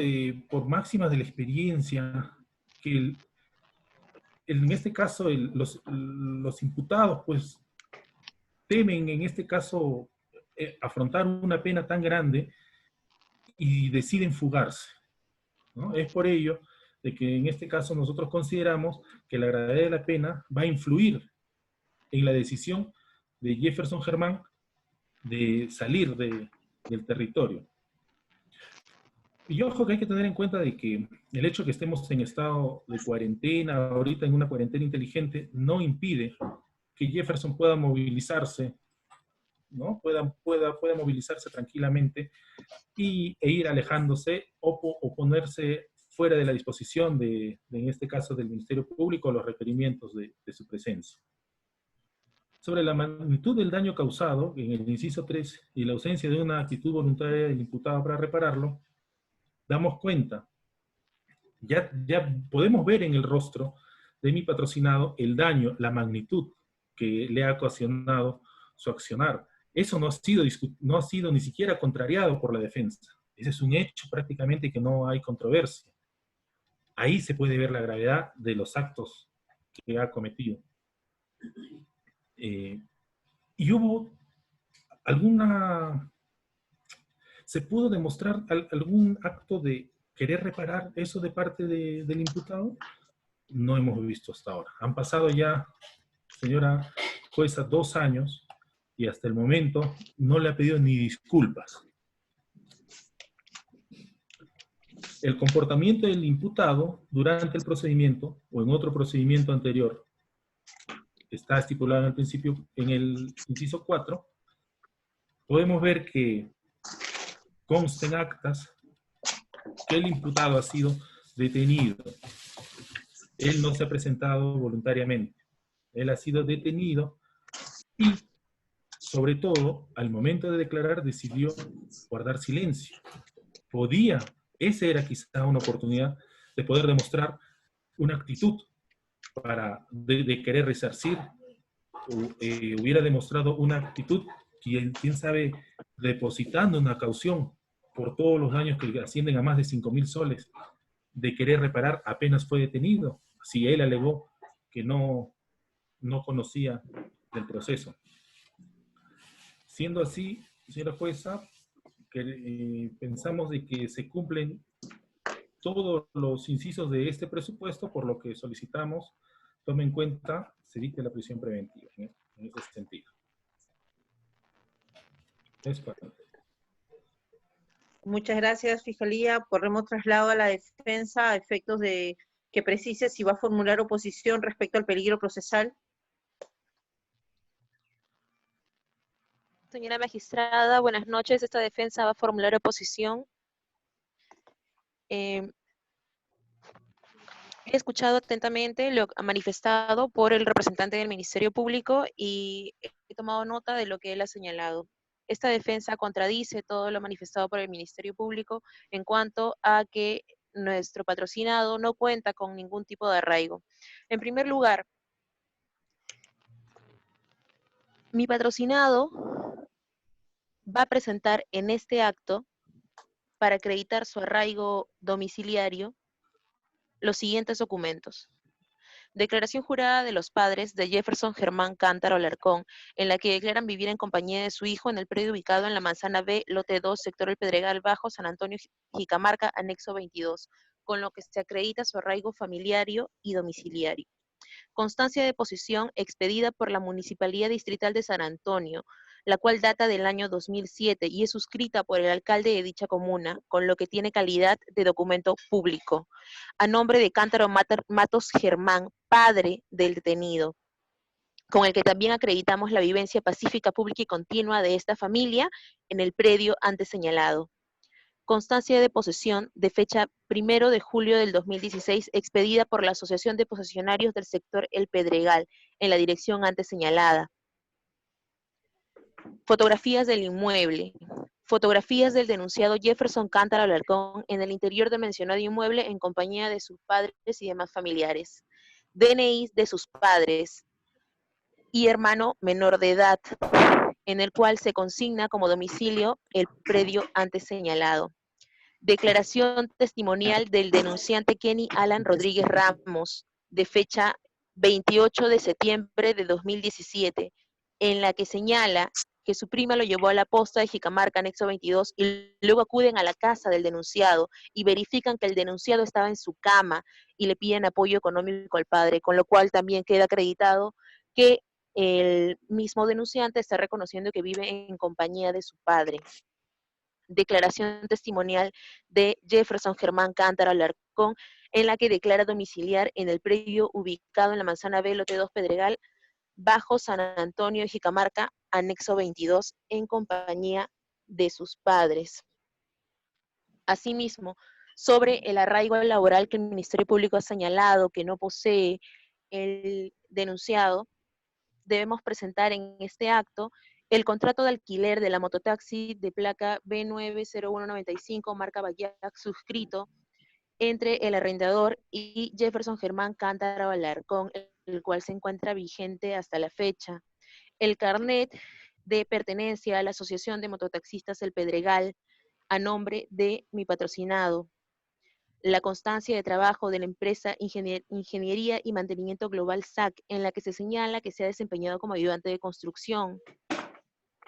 por máximas de la experiencia que en este caso los imputados pues temen en este caso afrontar una pena tan grande y deciden fugarse, ¿no? Es por ello de que en este caso nosotros consideramos que la gravedad de la pena va a influir en la decisión de Jefferson Germán de salir del territorio. Y ojo que hay que tener en cuenta de que el hecho de que estemos en estado de cuarentena, ahorita en una cuarentena inteligente, no impide que Jefferson pueda movilizarse, ¿no? Pueda movilizarse tranquilamente e ir alejándose o ponerse fuera de la disposición en este caso, del Ministerio Público, los requerimientos de su presencia. Sobre la magnitud del daño causado, en el inciso 3, y la ausencia de una actitud voluntaria del imputado para repararlo, damos cuenta, ya podemos ver en el rostro de mi patrocinado el daño, la magnitud que le ha ocasionado su accionar. Eso no ha sido ni siquiera contrariado por la defensa. Ese es un hecho prácticamente que no hay controversia. Ahí se puede ver la gravedad de los actos que ha cometido. Y hubo se pudo demostrar algún acto querer reparar eso de parte del imputado, no hemos visto hasta ahora. Han pasado ya, señora jueza, 2 años y hasta el momento no le ha pedido ni disculpas. El comportamiento del imputado durante el procedimiento o en otro procedimiento anterior está estipulado en el principio, en el inciso 4, podemos ver que consta en actas que el imputado ha sido detenido. Él no se ha presentado voluntariamente. Él ha sido detenido y, sobre todo, al momento de declarar, decidió guardar silencio. Esa era quizá una oportunidad de poder demostrar una actitud de querer resarcir, hubiera demostrado una actitud, quién sabe, depositando una caución por todos los daños que ascienden a más de 5.000 soles, de querer reparar, apenas fue detenido, si él alegó que no conocía del proceso. Siendo así, señora jueza, que, pensamos de que se cumplen todos los incisos de este presupuesto, por lo que solicitamos tome en cuenta, se dicte la prisión preventiva en ese sentido. Es cuanto. Muchas gracias, Fiscalía. Corremos traslado a la defensa a efectos de que precise si va a formular oposición respecto al peligro procesal. Señora magistrada, buenas noches. Esta defensa va a formular oposición. He escuchado atentamente lo manifestado por el representante del Ministerio Público y he tomado nota de lo que él ha señalado. Esta defensa contradice todo lo manifestado por el Ministerio Público en cuanto a que nuestro patrocinado no cuenta con ningún tipo de arraigo. En primer lugar, mi patrocinado va a presentar en este acto, para acreditar su arraigo domiciliario, los siguientes documentos. Declaración jurada de los padres de Jefferson Germán Cántaro Alarcón, en la que declaran vivir en compañía de su hijo en el predio ubicado en la Manzana B, lote 2, sector El Pedregal Bajo, San Antonio, Jicamarca, anexo 22, con lo que se acredita su arraigo familiario y domiciliario. Constancia de posesión expedida por la Municipalidad Distrital de San Antonio, la cual data del año 2007 y es suscrita por el alcalde de dicha comuna, con lo que tiene calidad de documento público, a nombre de Cántaro Matos Germán, padre del detenido, con el que también acreditamos la vivencia pacífica, pública y continua de esta familia en el predio antes señalado. Constancia de posesión de fecha 1 de julio del 2016, expedida por la Asociación de Posesionarios del Sector El Pedregal, en la dirección antes señalada. Fotografías del inmueble. Fotografías del denunciado Jefferson Cántaro Alarcón en el interior del mencionado inmueble en compañía de sus padres y demás familiares. DNI de sus padres y hermano menor de edad, en el cual se consigna como domicilio el predio antes señalado. Declaración testimonial del denunciante Kenny Alan Rodríguez Ramos, de fecha 28 de septiembre de 2017, en la que señala que su prima lo llevó a la posta de Jicamarca, anexo 22, y luego acuden a la casa del denunciado y verifican que el denunciado estaba en su cama y le piden apoyo económico al padre, con lo cual también queda acreditado que el mismo denunciante está reconociendo que vive en compañía de su padre. Declaración testimonial de Jefferson Germán Cántaro Alarcón, en la que declara domiciliar en el predio ubicado en la Manzana B, lote 2, Pedregal, Bajo, San Antonio, Jicamarca, anexo 22, en compañía de sus padres. Asimismo, sobre el arraigo laboral que el Ministerio Público ha señalado que no posee el denunciado, debemos presentar en este acto el contrato de alquiler de la mototaxi de placa B90195, marca Bayac, suscrito entre el arrendador y Jefferson Germán Cántaro Alarcón, el cual se encuentra vigente hasta la fecha. El carnet de pertenencia a la Asociación de Mototaxistas El Pedregal, a nombre de mi patrocinado. La constancia de trabajo de la empresa Ingeniería y Mantenimiento Global SAC, en la que se señala que se ha desempeñado como ayudante de construcción,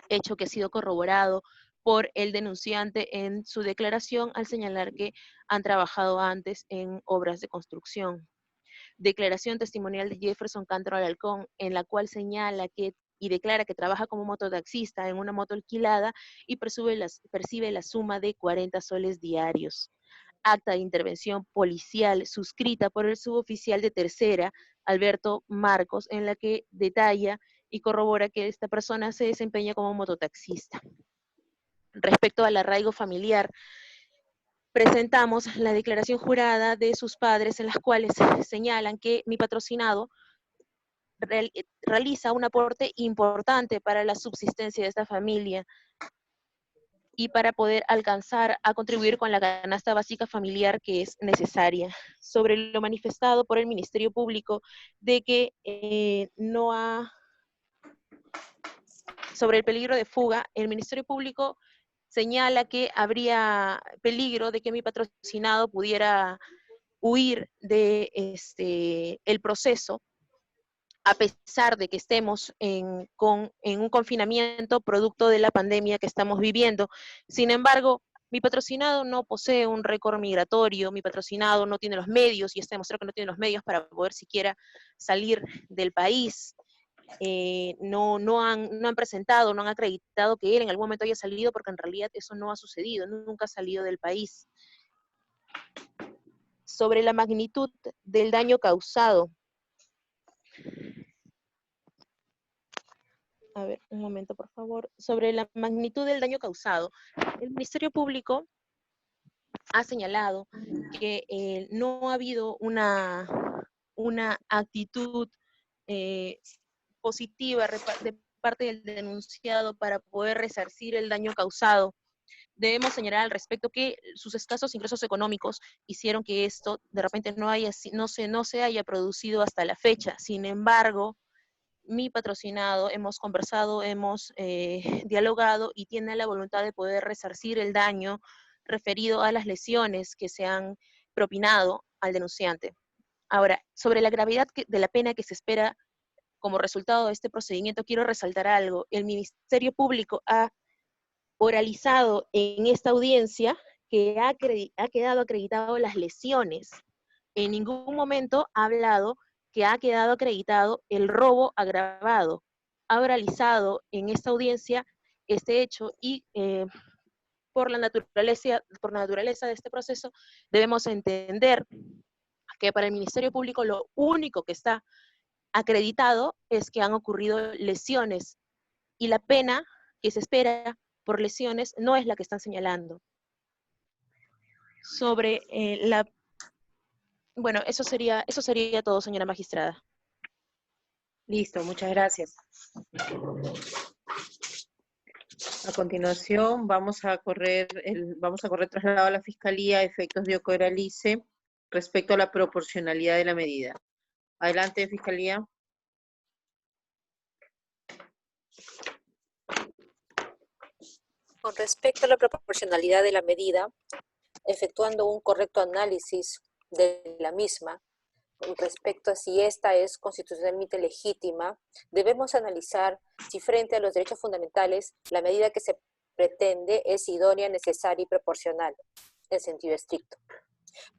hecho que ha sido corroborado por el denunciante en su declaración al señalar que han trabajado antes en obras de construcción. Declaración testimonial de Jefferson Cantro Alarcón, en la cual señala que y declara que trabaja como mototaxista en una moto alquilada y percibe la suma de 40 soles diarios. Acta de intervención policial suscrita por el suboficial de tercera, Alberto Marcos, en la que detalla y corrobora que esta persona se desempeña como mototaxista. Respecto al arraigo familiar, presentamos la declaración jurada de sus padres en las cuales señalan que mi patrocinado realiza un aporte importante para la subsistencia de esta familia y para poder alcanzar a contribuir con la canasta básica familiar que es necesaria. Sobre lo manifestado por el Ministerio Público de que sobre el peligro de fuga, el Ministerio Público señala que habría peligro de que mi patrocinado pudiera huir de el proceso, a pesar de que estemos en un confinamiento producto de la pandemia que estamos viviendo. Sin embargo, mi patrocinado no posee un récord migratorio, mi patrocinado no tiene los medios, y está demostrado que no tiene los medios para poder siquiera salir del país. No han presentado, no han acreditado que él en algún momento haya salido, porque en realidad eso no ha sucedido, nunca ha salido del país. Sobre la magnitud del daño causado. A ver, un momento, por favor. Sobre la magnitud del daño causado, el Ministerio Público ha señalado que no ha habido una actitud positiva de parte del denunciado para poder resarcir el daño causado. Debemos señalar al respecto que sus escasos ingresos económicos hicieron que esto de repente no se haya producido hasta la fecha. Sin embargo, mi patrocinado, hemos conversado, hemos dialogado y tiene la voluntad de poder resarcir el daño referido a las lesiones que se han propinado al denunciante. Ahora, sobre la gravedad de la pena que se espera como resultado de este procedimiento, quiero resaltar algo. El Ministerio Público ha oralizado en esta audiencia que ha quedado acreditado las lesiones. En ningún momento ha hablado que ha quedado acreditado el robo agravado. Ha oralizado en esta audiencia este hecho y por la naturaleza de este proceso debemos entender que para el Ministerio Público lo único que está acreditado es que han ocurrido lesiones y la pena que se espera por lesiones no es la que están señalando. Sobre bueno, eso sería todo, señora magistrada. Listo, muchas gracias. A continuación vamos a correr traslado a la Fiscalía a efectos de Ocoralice respecto a la proporcionalidad de la medida. Adelante, Fiscalía. Con respecto a la proporcionalidad de la medida, efectuando un correcto análisis de la misma, con respecto a si esta es constitucionalmente legítima, debemos analizar si frente a los derechos fundamentales la medida que se pretende es idónea, necesaria y proporcional, en sentido estricto.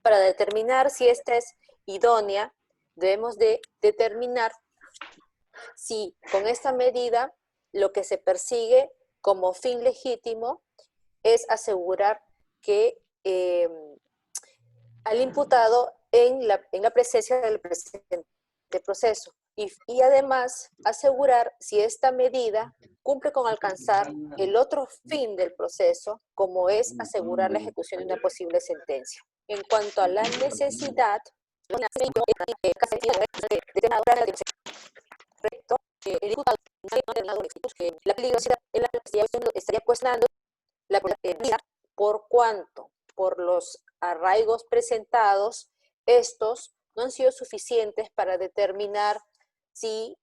Para determinar si esta es idónea, debemos de determinar si con esta medida lo que se persigue como fin legítimo es asegurar que al imputado en la presencia del presente proceso y además asegurar si esta medida cumple con alcanzar el otro fin del proceso, como es asegurar la ejecución de una posible sentencia. En cuanto a la necesidad, el diputado la peligrosidad en la investigación estaría cuestionando la probabilidad por cuanto por los arraigos presentados, estos no han sido suficientes para determinar si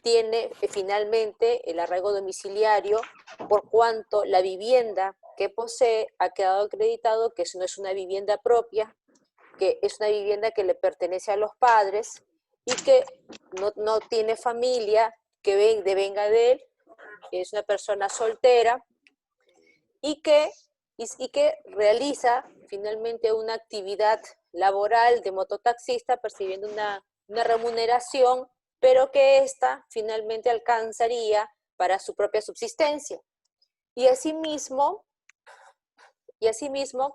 tiene finalmente el arraigo domiciliario, por cuanto la vivienda que posee ha quedado acreditado que no es una vivienda propia, que es una vivienda que le pertenece a los padres y que no tiene familia que devenga de él, es una persona soltera y que realiza finalmente una actividad laboral de mototaxista percibiendo una remuneración, pero que ésta finalmente alcanzaría para su propia subsistencia. Y asimismo,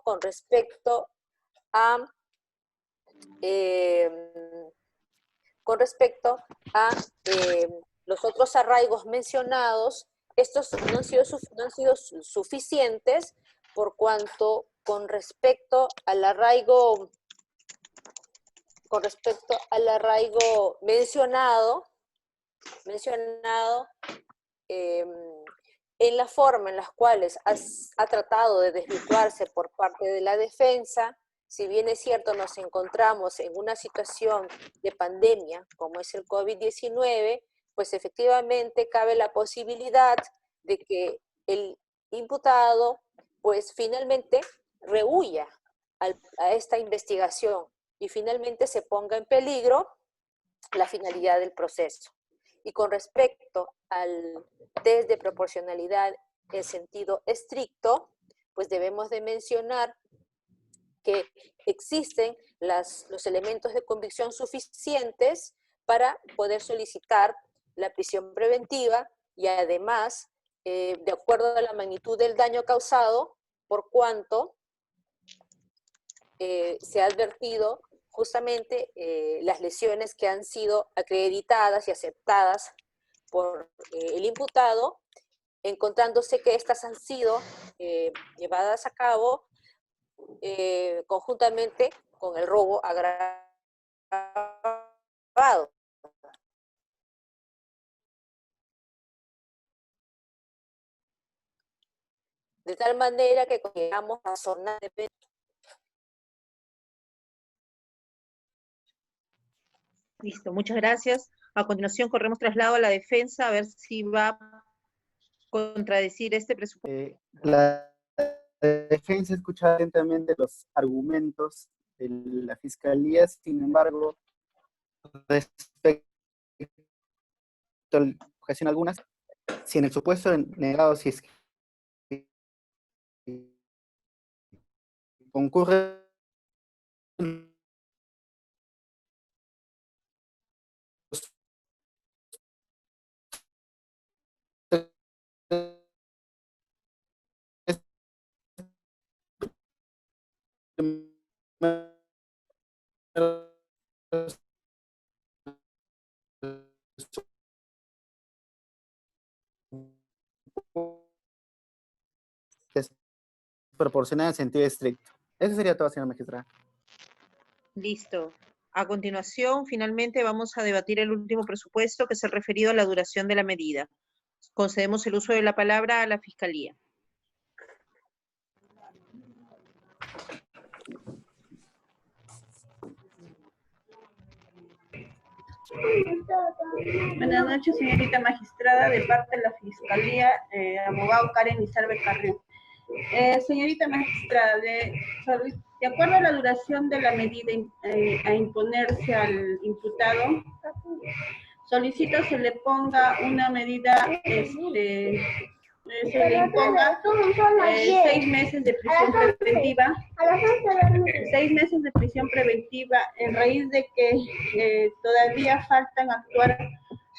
con respecto a los otros arraigos mencionados, estos no han sido suficientes por cuanto con respecto al arraigo mencionado, en la forma en las cuales ha tratado de desvirtuarse por parte de la defensa, si bien es cierto nos encontramos en una situación de pandemia como es el COVID-19, pues efectivamente cabe la posibilidad de que el imputado pues finalmente rehuya a esta investigación y finalmente se ponga en peligro la finalidad del proceso. Y con respecto al test de proporcionalidad en sentido estricto, pues debemos de mencionar que existen los elementos de convicción suficientes para poder solicitar la prisión preventiva y además, de acuerdo a la magnitud del daño causado, por cuanto se ha advertido justamente las lesiones que han sido acreditadas y aceptadas por el imputado, encontrándose que estas han sido llevadas a cabo conjuntamente con el robo agravado. De tal manera que llegamos a razonablemente. Listo, muchas gracias. A continuación corremos traslado a la defensa a ver si va a contradecir este presupuesto. La defensa escucha atentamente los argumentos de la Fiscalía, sin embargo, respecto a la objeción algunas, si en el supuesto negado, si es que concurre es proporcional en sentido estricto. Eso sería todo, señora magistrada. Listo. A continuación, finalmente vamos a debatir el último presupuesto, que es el referido a la duración de la medida. Concedemos el uso de la palabra a la Fiscalía. Buenas noches, señorita magistrada, de parte de la Fiscalía, abogado Karen Izarbe Carrión. Señorita magistrada, de acuerdo a la duración de la medida a imponerse al imputado, solicito se le ponga una medida, se le imponga 6 meses de prisión preventiva, 6 meses de prisión preventiva, en raíz de que todavía faltan actuar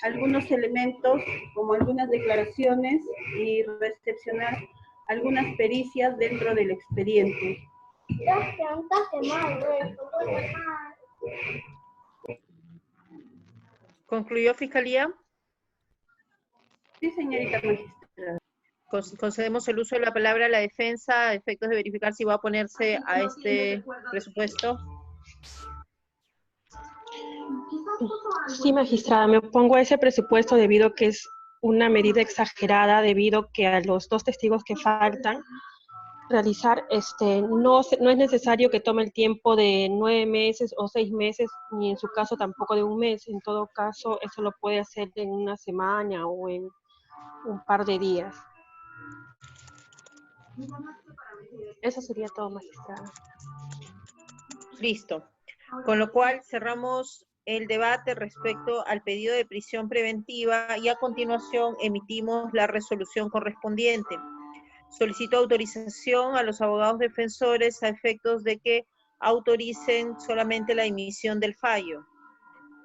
algunos elementos, como algunas declaraciones y recepcionar algunas pericias dentro del expediente. ¿Concluyó, Fiscalía? Sí, señorita magistrada. Concedemos el uso de la palabra a la defensa a efectos de verificar si va a oponerse a este presupuesto. Sí, magistrada, me opongo a ese presupuesto debido a que es una medida exagerada, debido a que a los 2 testigos que faltan realizar, no es necesario que tome el tiempo de 9 meses o 6 meses, ni en su caso tampoco de 1 mes. En todo caso, eso lo puede hacer en una semana o en un par de días. Eso sería todo, magistrada. Listo. Con lo cual cerramos el debate respecto al pedido de prisión preventiva y a continuación emitimos la resolución correspondiente. Solicito autorización a los abogados defensores a efectos de que autoricen solamente la emisión del fallo.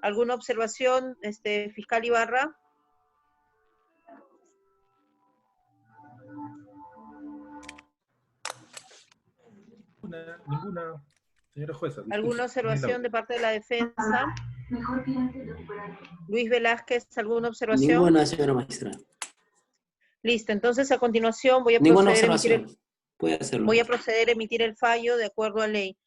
¿Alguna observación, fiscal Ibarra? Ninguna, señora jueza. Disculpe. ¿Alguna observación de parte de la defensa? Luis Velázquez, ¿alguna observación? Ninguna, señora magistrada. Listo, entonces a continuación voy a Ninguna proceder a emitir observación. Puede hacerlo. voy a proceder a emitir el fallo de acuerdo a ley.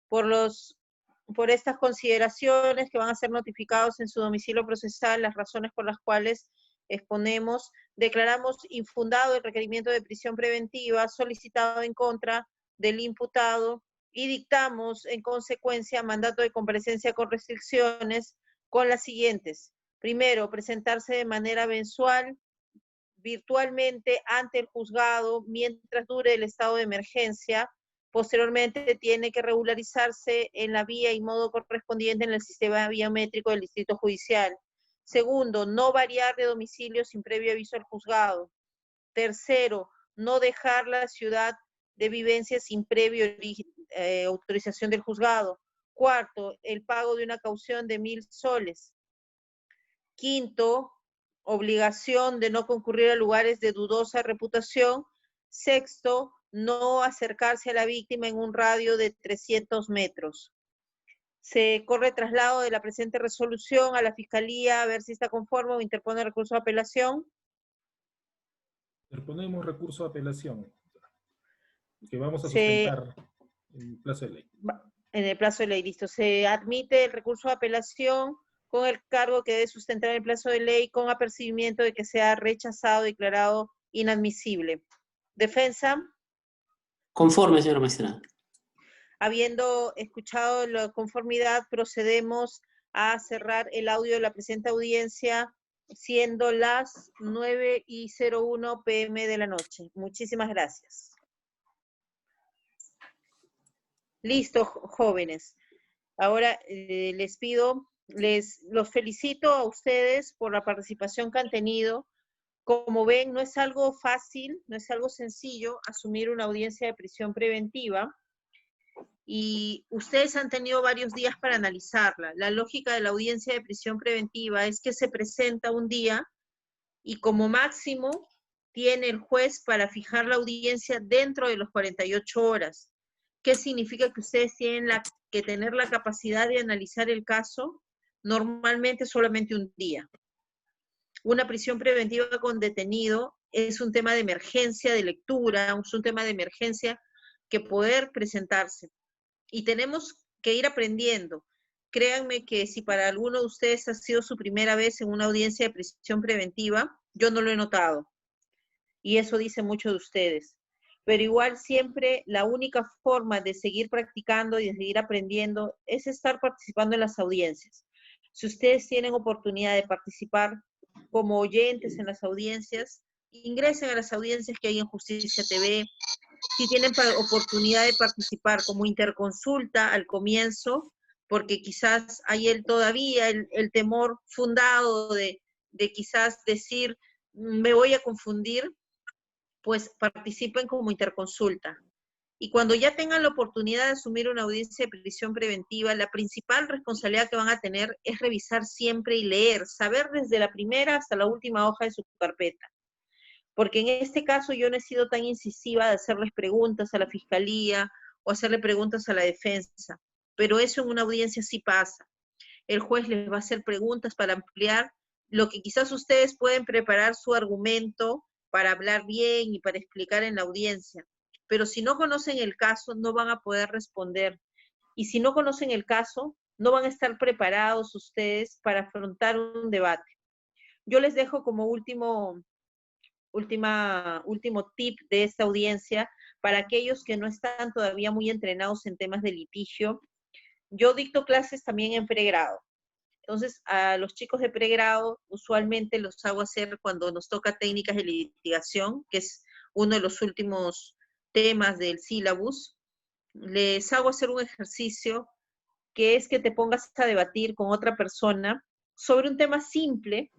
Por estas consideraciones que van a ser notificados en su domicilio procesal, las razones por las cuales exponemos, declaramos infundado el requerimiento de prisión preventiva solicitado en contra del imputado y dictamos en consecuencia mandato de comparecencia con restricciones con las siguientes. Primero, presentarse de manera mensual, virtualmente ante el juzgado mientras dure el estado de emergencia. Posteriormente tiene que regularizarse en la vía y modo correspondiente en el sistema biométrico del distrito judicial. Segundo, no variar de domicilio sin previo aviso al juzgado. Tercero, no dejar la ciudad de vivencia sin previo autorización del juzgado. Cuarto, el pago de una caución de 1.000 soles. Quinto, obligación de no concurrir a lugares de dudosa reputación. Sexto, no acercarse a la víctima en un radio de 300 metros. Se corre traslado de la presente resolución a la Fiscalía a ver si está conforme o interpone recurso de apelación. Interponemos recurso de apelación, que vamos a sustentar en el plazo de ley. En el plazo de ley, listo. Se admite el recurso de apelación con el cargo que debe sustentar el plazo de ley con apercibimiento de que sea rechazado, declarado inadmisible. Defensa. Conforme, señora magistrada. Habiendo escuchado la conformidad, procedemos a cerrar el audio de la presente audiencia, siendo las 9:01 p.m. de la noche. Muchísimas gracias. Listo, jóvenes. Ahora les pido, los felicito a ustedes por la participación que han tenido. Como ven, no es algo fácil, no es algo sencillo asumir una audiencia de prisión preventiva y ustedes han tenido varios días para analizarla. La lógica de la audiencia de prisión preventiva es que se presenta un día y como máximo tiene el juez para fijar la audiencia dentro de los 48 horas. ¿Qué significa? Que ustedes tienen que tener la capacidad de analizar el caso normalmente solamente un día. Una prisión preventiva con detenido es un tema de emergencia de lectura, es un tema de emergencia que poder presentarse. Y tenemos que ir aprendiendo. Créanme que si para alguno de ustedes ha sido su primera vez en una audiencia de prisión preventiva, yo no lo he notado. Y eso dice mucho de ustedes. Pero igual siempre la única forma de seguir practicando y de seguir aprendiendo es estar participando en las audiencias. Si ustedes tienen oportunidad de participar como oyentes en las audiencias, ingresen a las audiencias que hay en Justicia TV. Si tienen oportunidad de participar como interconsulta al comienzo, porque quizás hay todavía el temor fundado de quizás decir, me voy a confundir, pues participen como interconsulta. Y cuando ya tengan la oportunidad de asumir una audiencia de prisión preventiva, la principal responsabilidad que van a tener es revisar siempre y leer, saber desde la primera hasta la última hoja de su carpeta. Porque en este caso yo no he sido tan incisiva de hacerles preguntas a la fiscalía o hacerle preguntas a la defensa, pero eso en una audiencia sí pasa. El juez les va a hacer preguntas para ampliar lo que quizás ustedes pueden preparar su argumento para hablar bien y para explicar en la audiencia. Pero si no conocen el caso, no van a poder responder. Y si no conocen el caso, no van a estar preparados ustedes para afrontar un debate. Yo les dejo como último tip de esta audiencia para aquellos que no están todavía muy entrenados en temas de litigio. Yo dicto clases también en pregrado. Entonces, a los chicos de pregrado usualmente los hago hacer cuando nos toca técnicas de litigación, que es uno de los últimos temas del sílabus. Les hago hacer un ejercicio que es que te pongas a debatir con otra persona sobre un tema simple,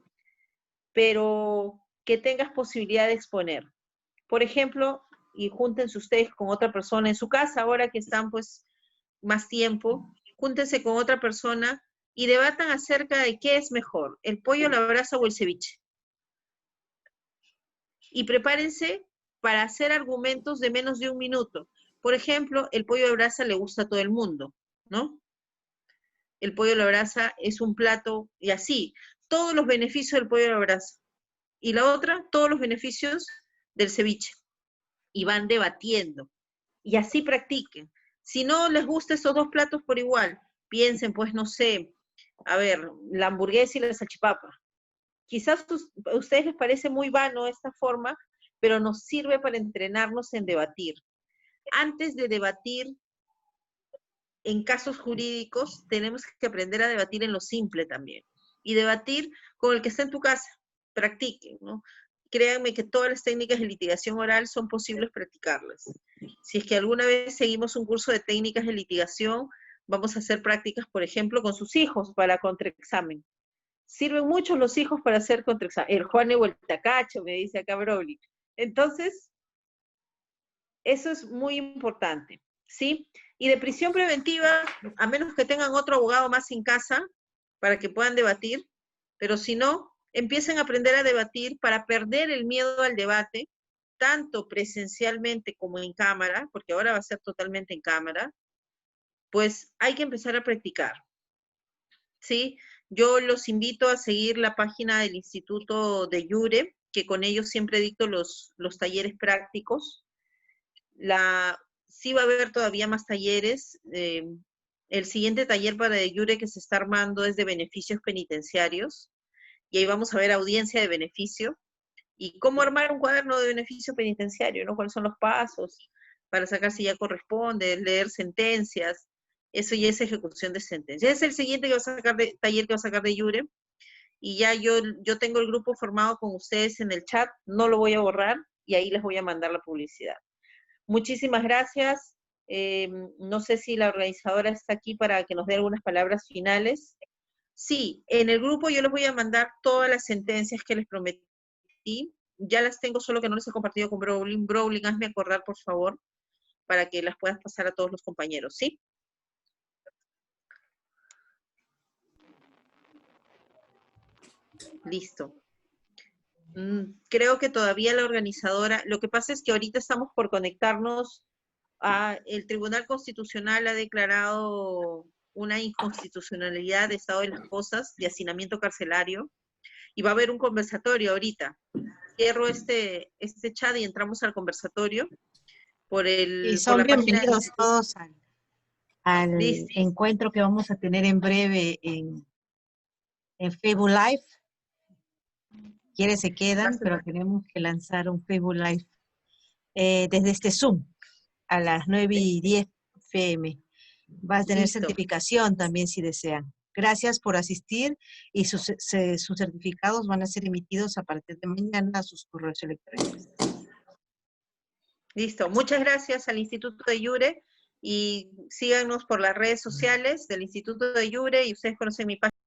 pero que tengas posibilidad de exponer. Por ejemplo, y júntense ustedes con otra persona en su casa, ahora que están pues más tiempo, júntense con otra persona y debatan acerca de qué es mejor, el pollo a la brasa o el ceviche. Y prepárense para hacer argumentos de menos de 1 minuto. Por ejemplo, el pollo a la brasa le gusta a todo el mundo, ¿no? El pollo a la brasa es un plato, y así, todos los beneficios del pollo a la brasa. Y la otra, todos los beneficios del ceviche. Y van debatiendo. Y así practiquen. Si no les gusta esos 2 platos por igual, piensen, pues, no sé, a ver, la hamburguesa y la salchipapa. Quizás a ustedes les parece muy vano esta forma, pero nos sirve para entrenarnos en debatir. Antes de debatir en casos jurídicos, tenemos que aprender a debatir en lo simple también. Y debatir con el que está en tu casa. Practiquen, ¿no? Créanme que todas las técnicas de litigación oral son posibles practicarlas. Si es que alguna vez seguimos un curso de técnicas de litigación, vamos a hacer prácticas, por ejemplo, con sus hijos para contraexamen. Sirven mucho los hijos para hacer contraexamen. El Juan o el Tacacho, me dice acá Broly. Entonces, eso es muy importante, ¿sí? Y de prisión preventiva, a menos que tengan otro abogado más en casa para que puedan debatir, pero si no, empiecen a aprender a debatir para perder el miedo al debate, tanto presencialmente como en cámara, porque ahora va a ser totalmente en cámara, pues hay que empezar a practicar, ¿sí? Yo los invito a seguir la página del Instituto de Iure, que con ellos siempre dicto los talleres prácticos. Sí va a haber todavía más talleres. El siguiente taller para de Iure que se está armando es de beneficios penitenciarios, y ahí vamos a ver audiencia de beneficio, y cómo armar un cuaderno de beneficio penitenciario, ¿no? ¿Cuáles son los pasos para sacar si ya corresponde, leer sentencias? Eso ya es ejecución de sentencias. Es el siguiente taller que va a sacar de Iure, y ya yo tengo el grupo formado con ustedes en el chat, no lo voy a borrar, y ahí les voy a mandar la publicidad. Muchísimas gracias. No sé si la organizadora está aquí para que nos dé algunas palabras finales. Sí, en el grupo yo les voy a mandar todas las sentencias que les prometí. Ya las tengo, solo que no les he compartido con Browling. Browling, hazme acordar, por favor, para que las puedas pasar a todos los compañeros, ¿sí? Listo. Creo que todavía la organizadora, lo que pasa es que ahorita estamos por conectarnos el Tribunal Constitucional ha declarado una inconstitucionalidad de estado de las cosas, de hacinamiento carcelario, y va a haber un conversatorio ahorita. Cierro este chat y entramos al conversatorio Y son bienvenidos todos al encuentro que vamos a tener en breve en Facebook Live. Quienes se quedan, pero tenemos que lanzar un Facebook Live desde este Zoom a las 9:10 p.m. Va a tener certificación también si desean. Gracias por asistir, y sus certificados van a ser emitidos a partir de mañana a sus correos electrónicos. Listo. Muchas gracias al Instituto de Iure, y síganos por las redes sociales del Instituto de Iure, y ustedes conocen mi página.